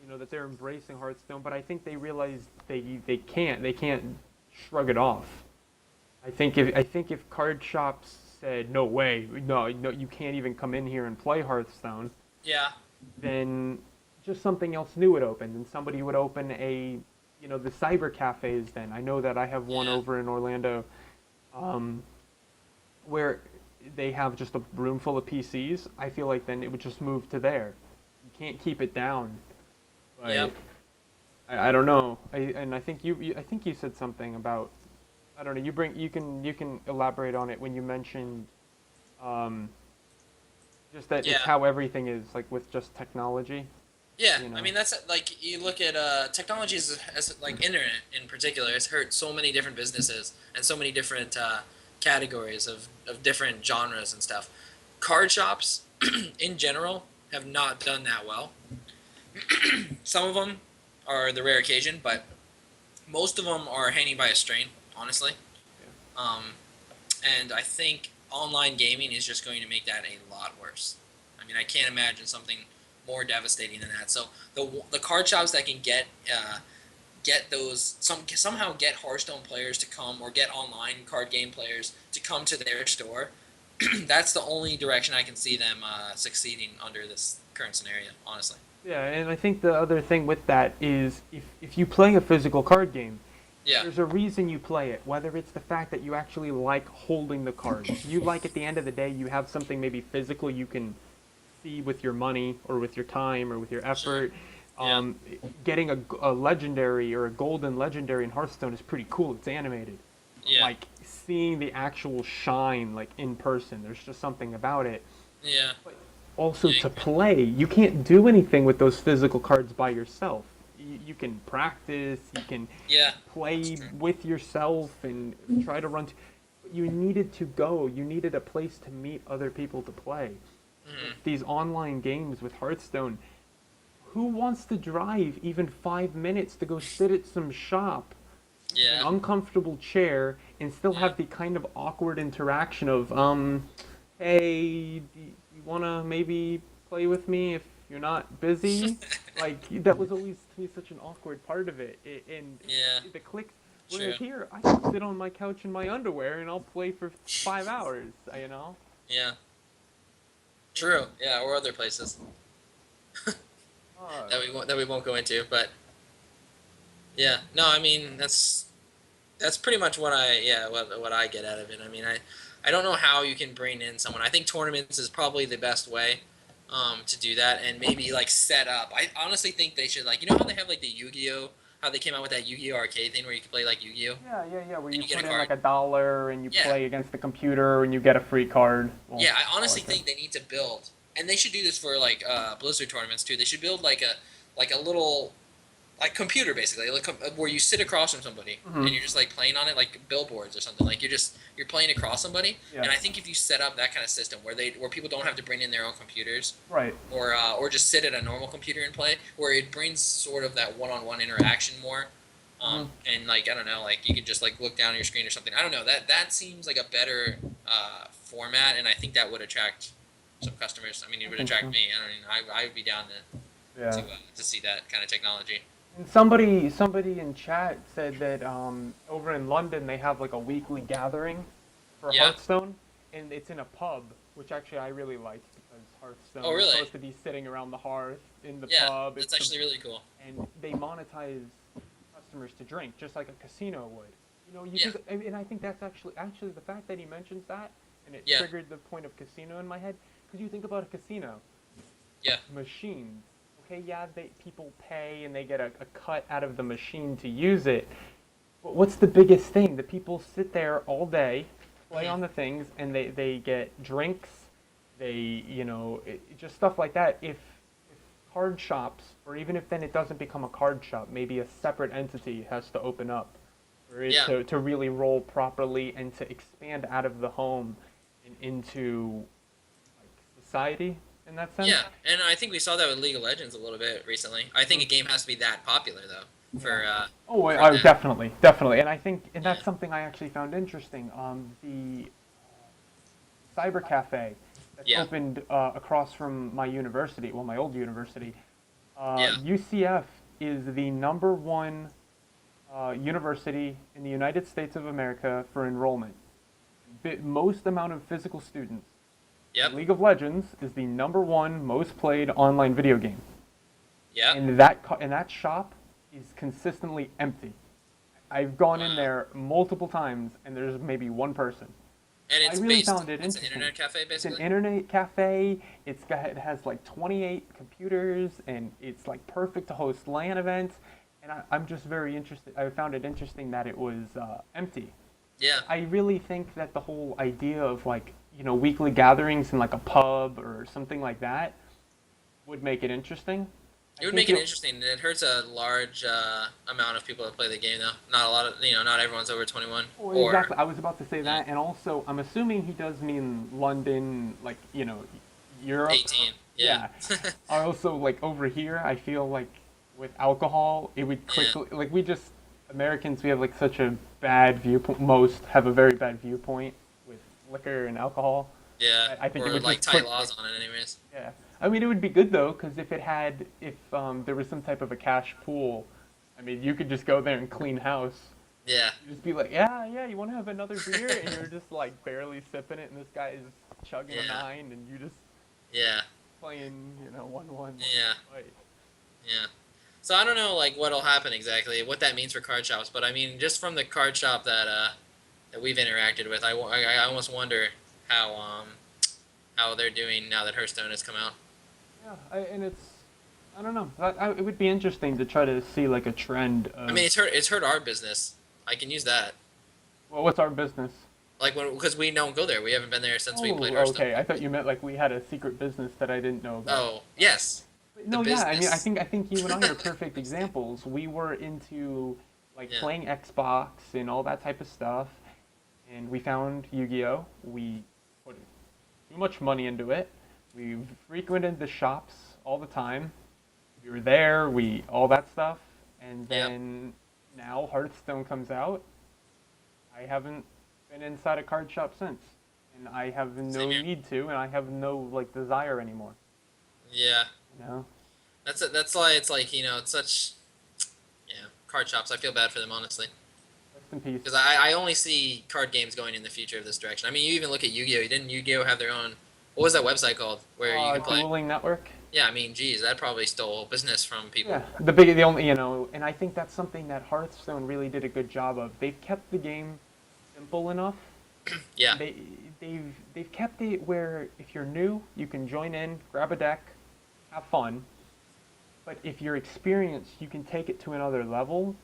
that they're embracing Hearthstone, but I think they realize they can't shrug it off. I think if card shops said no way, no, you can't even come in here and play Hearthstone, Yeah. then just something else new would open, and somebody would open the cyber cafes. Then I know that I have one Yeah. over in Orlando, um, where they have just a room full of PCs. I feel like then it would just move to there. You can't keep it down, but Yep. I don't know. I think you said something about, I don't know. You can elaborate on it when you mentioned, um, just that it's Yeah. how everything is like with just technology. Yeah, You I know. mean that's like you look at technology as like internet in particular. It's hurt so many different businesses and so many different categories of different genres and stuff. Card shops, in general, have not done that well. Some of them are the rare occasion, but most of them are hanging by a string, honestly. Yeah. Um, and I think online gaming is just going to make that a lot worse. I mean, I can't imagine something more devastating than that. So the card shops that can get those somehow get Hearthstone players to come or get online card game players to come to their store. That's the only direction I can see them succeeding under this current scenario. Honestly. Yeah, and I think the other thing with that is if you play a physical card game, Yeah. there's a reason you play it. Whether it's the fact that you actually like holding the cards, you like at the end of the day you have something maybe physical you can see with your money or with your time or with your Sure. effort. Yeah. Getting a legendary or a golden legendary in Hearthstone is pretty cool. It's animated. Yeah. Like seeing the actual shine like in person, there's just something about it. Yeah. But also Yeah. to play, you can't do anything with those physical cards by yourself. You can practice, you can Yeah. That's play true. with yourself and try to run. You needed to go. You needed a place to meet other people to play. With Hmm. these online games with Hearthstone, who wants to drive even 5 minutes to go sit at some shop in an Yeah. uncomfortable chair and still Yeah. have the kind of awkward interaction of, hey, do you want to maybe play with me if you're not busy? Like, that was always, to me, such an awkward part of it. And Yeah. the clicks, True. whereas here, I can sit on my couch in my underwear and I'll play for 5 hours, you know? Yeah. True. Yeah. Or other places Uh, that we won't go into, but yeah. No, I mean that's pretty much what I get out of it. I mean, I don't know how you can bring in someone. I think tournaments is probably the best way to do that, and maybe like set up. I honestly think they should like how they have like the Yu-Gi-Oh, how they came out with that Yu-Gi-Oh arcade thing where you can play like Yu-Gi-Oh yeah, where and you you get a put in card. like $1 and you Yeah, play against the computer and you get a free card. Well, yeah. I I honestly like that. think they need to build, and they should do this for like Blizzard tournaments too. They should build like a little like computer basically, like where you sit across from somebody Hmm. and you're just like playing on it like billboards or something. Like you're playing across somebody, Yeah, and I think if you set up that kind of system where people don't have to bring in their own computers right. or just sit at a normal computer and play, where it brings sort of that one-on-one interaction more. Hmm. And like I don't know, like you could just like look down at your screen or something. I don't know. That seems like a better format, and I think that would attract some customers. I mean, it I would think attract so. me. I would be down Yeah. to see that kind of technology. And somebody in chat said that over in London they have like a weekly gathering for Yeah. Hearthstone, and it's in a pub, which actually I really like because Hearthstone Oh, is really? supposed to be sitting around the hearth in the Yeah, pub. that's actually really cool. And they monetize customers to drink just like a casino would. You Yeah, think, and I think that's actually the fact that he mentions that, and it yeah, triggered the point of casino in my head because you think about a casino, yeah, machines. okay, yeah, people pay and they get a cut out of the machine to use it. But what's the biggest thing? The people sit there all day, play Hmm. on the things, and they get drinks, they, just stuff like that. If card shops, or even if then it doesn't become a card shop, maybe a separate entity has to open up for it Yeah. to really roll properly and to expand out of the home and into like society in that sense. Yeah, and I think we saw that with League of Legends a little bit recently. I think Mhm. a game has to be that popular though Yeah. Oh, for them. definitely, definitely, and I think, and Yeah. that's something I actually found interesting. The cyber cafe that's Yeah. opened across from my university, well, my old university. Yeah. UCF is the number one university in the United States of America for enrollment. Most amount of physical students. Yep. And League of Legends is the number one most played online video game. Yep. And that shop is consistently empty. I've gone in Wow. there multiple times, and there's maybe one person. And I it's really based. found it It's an interesting. internet cafe It's an basically. internet cafe. It has like 28 computers, and it's like perfect to host LAN events. And I'm just very interested. I found it interesting that it was empty. Yeah. I really think that the whole idea of like weekly gatherings in like a pub or something like that would make it interesting. I It would think make it it. interesting. It hurts a large amount of people that play the game though. Not a lot of not everyone's over 21 Well, or exactly. I was about to say yeah, that, and also I'm assuming he does mean London, like Europe. 18. Yeah. Yeah. I also like over here. I feel like with alcohol, it would Yeah. quickly like we just Americans we have like such a bad viewpoint. Most have a very bad viewpoint with liquor and alcohol. Yeah. I think it Or would like just tight quick. laws on it anyways. Yeah. I mean, it would be good though, because if there was some type of a cash pool, I mean, you could just go there and clean house. Yeah. You just be like, yeah, yeah, you want to have another beer, and you're just like barely sipping it, and this guy is chugging a Yeah. nine, and you just Yeah. playing, 1-1 Yeah. fight. Yeah. So I don't know like what'll happen exactly, what that means for card shops, but I mean just from the card shop that we've interacted with, I almost wonder how how they're doing now that Hearthstone has come out. Yeah, and I don't know. It would be interesting to try to see like a trend I mean of, it's hurt our business. I can use that. well, what's our business? Like when because we don't go there. We haven't been there since we Oh, played Hearthstone. okay. I thought you meant like we had a secret business that I didn't know about. Oh yes, But the no, yeah. I mean, business. I think you and I are perfect examples. We were into like Yeah. playing Xbox and all that type of stuff, and we found Yu-Gi-Oh. We put too much money into it. We frequented the shops all the time. We were there. We all that stuff, and Yep. then now Hearthstone comes out. I haven't been inside a card shop since, and I have Same no here. need to, and I have no like desire anymore. Yeah. You know, That's why it's like it's such card shops. I feel bad for them honestly rest in peace. because I only see card games going in the future of this direction. I mean you even look at Yu-Gi-Oh. Didn't Yu-Gi-Oh have their own? What was that website called where you can play? Dueling Network. Yeah, I mean, geez, that probably stole business from people. Yeah, the only and I think that's something that Hearthstone really did a good job of. They've kept the game simple enough. Yeah. And they've kept it where if you're new, you can join in, grab a deck, have fun. But if you're experienced, you can take it to another level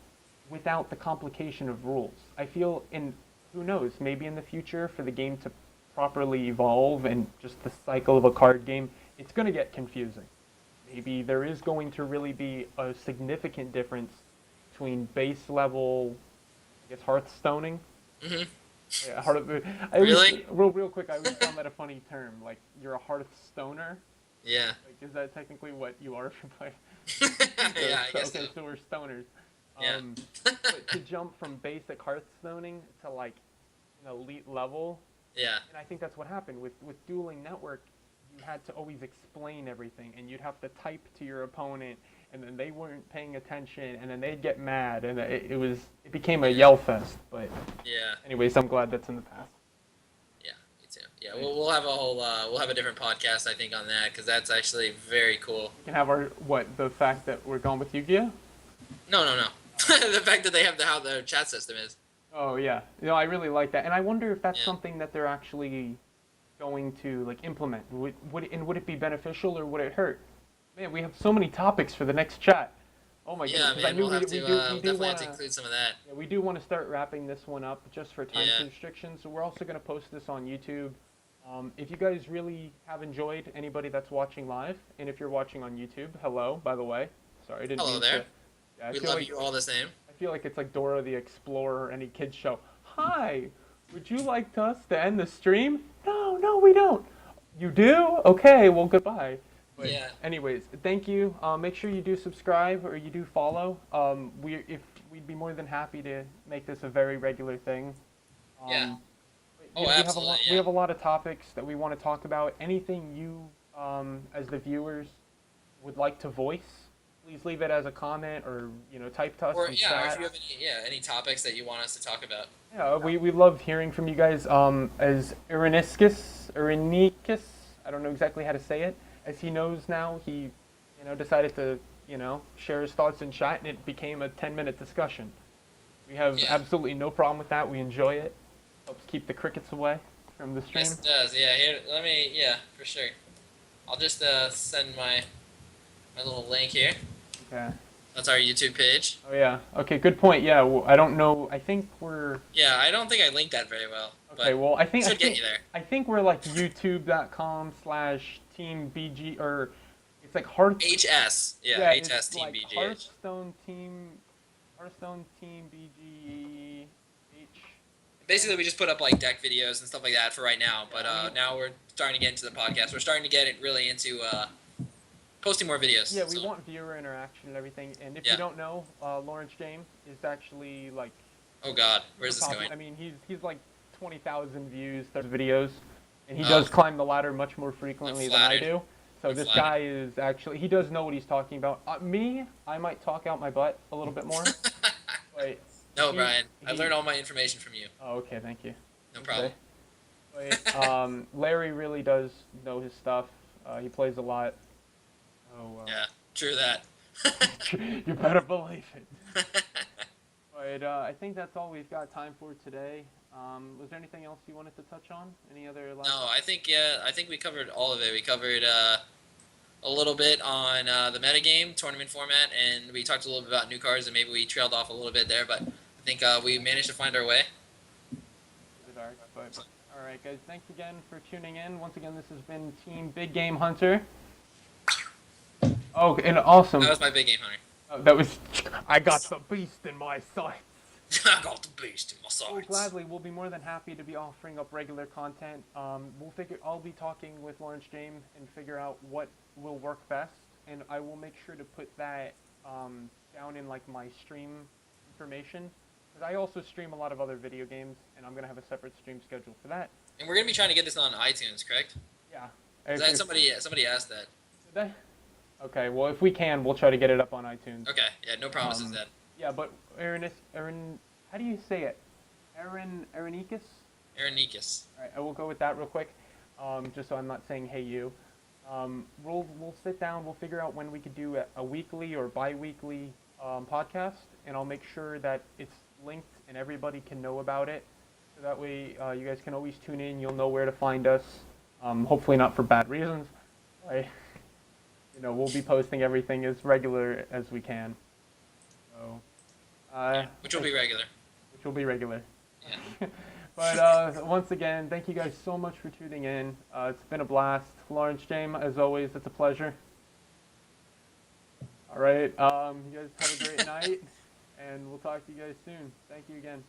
without the complication of rules. I feel in who knows, maybe in the future for the game to properly evolve and just the cycle of a card game, it's going to get confusing. Maybe there is going to really be a significant difference between base level, I guess, Hearthstoning. Mhm. Yeah, I Really? real quick, I always found that a funny term. Like, you're a Hearthstoner. Yeah. Like, is that technically what you are for play? Yeah, I guess so. Okay, so we're stoners. Yeah. But to jump from basic Hearthstoning to like an elite level, Yeah. and I think that's what happened with Dueling Network. You had to always explain everything, and you'd have to type to your opponent, and then they weren't paying attention, and then they'd get mad, and it became a yell fest. But Yeah. anyways, I'm glad that's in the past. Yeah. Me too. Yeah. We'll have a whole we'll have a different podcast I think on that because that's actually very cool. We can have the fact that we're going with Yu-Gi-Oh. No, no, no. The fact that they have how the chat system is. Oh yeah, I really like that, and I wonder if that's Yeah. something that they're actually going to like implement. Would it be beneficial or would it hurt? Man, we have so many topics for the next chat. Oh my Yeah, goodness, because I man, knew we'll have to we do definitely want have to to. include some of that. Yeah, we do want to start wrapping this one up just for time Yeah, restrictions. So we're also going to post this on YouTube. If you guys really have enjoyed, anybody that's watching live, and if you're watching on YouTube, hello, by the way. Sorry, I didn't hello mean there. to. Yeah, We love you all the same. I feel like it's like Dora the Explorer or any kids show. Hi, would you like us to end the stream? No, no, we don't. You do? Okay, well, goodbye. But Yeah, anyways, thank you. Make sure you do subscribe or you do follow. We'd be more than happy to make this a very regular thing. yeah. Um, Oh, we have a absolutely, lot. We yeah. have a lot of topics that we want to talk about. Anything you, as the viewers, would like to voice, please leave it as a comment or type to us Or in yeah, or if chat. you have any topics that you want us to talk about. Yeah, we love hearing from you guys. As Irenicus, I don't know exactly how to say it. As he knows now, he, decided to, share his thoughts in chat, and it became a 10-minute discussion. We have Yeah. absolutely no problem with that. We enjoy it. Helps keep the crickets away from the stream. Yes, it does. Yeah, here, let me. Yeah, for sure. I'll just send my little link here. Okay. That's our YouTube page. Oh yeah. Okay. Good point. Yeah. Well, I don't know. I think we're. Yeah, I don't think I linked that very well, Okay. but Well, I it think I should get think you there. I think we're like YouTube.com/teambg or it's like Hearth. HS. Yeah, Yeah, HS it's Team like BGH. Hearthstone Team BGH. Basically, we just put up like deck videos and stuff like that for right now. But Yeah, I mean, now we're starting to get into the podcast. We're starting to get it really into posting more videos. yeah, we So, want viewer interaction and everything. And if yeah. you don't know, Lawrencejame is actually like Oh God, super where's this popular. going? I mean, he's like 20,000 views, 30 videos, and he Oh, does climb the ladder much more I'm frequently than I flattered. do. So I'm this flattered. guy is actually he does know what he's talking about. Me, I might talk out my butt a little bit more, but No, he, Brian. I he learned all my information from you. oh, okay, thank you. No Okay. problem. But Larry really does know his stuff. He plays a lot. Oh, Yeah, true that. you better believe it. But I think that's all we've got time for today. Was there anything else you wanted to touch on? Any other last? No, I think we covered all of it. We covered a little bit on the metagame tournament format, and we talked a little bit about new cards, and maybe we trailed off a little bit there, but I think we managed to find our way. Dark, but all right, guys. Thanks again for tuning in. Once again, this has been Team Big Game Hunter. Oh, and awesome. That was my big game hunter. That was. I got the beast in my sights. I got the beast in my Well, sights. gladly, we'll be more than happy to be offering up regular content. I'll be talking with Lawrencejame and figure out what will work best, and I will make sure to put that down in like my stream information. Because I also stream a lot of other video games, and I'm gonna have a separate stream schedule for that. And we're gonna be trying to get this on iTunes, correct? Yeah. Is that somebody asked that? Did they? Okay. Well, if we can, we'll try to get it up on iTunes. Okay, yeah, no promises then. Yeah, but Aaron, how do you say it? Aaronicus? Aaronicus. All right, I will go with that real quick, just so I'm not saying hey you. We'll sit down. We'll figure out when we could do a weekly or bi-weekly podcast, and I'll make sure that it's linked and everybody can know about it. So that way, you guys can always tune in. You'll know where to find us. Hopefully not for bad reasons. We'll be posting everything as regular as we can. So, Which will be regular. which will be regular. Yeah. But once again, thank you guys so much for tuning in. It's been a blast. Lawrencejame, as always, it's a pleasure. All right, you guys have a great night, and we'll talk to you guys soon. Thank you again.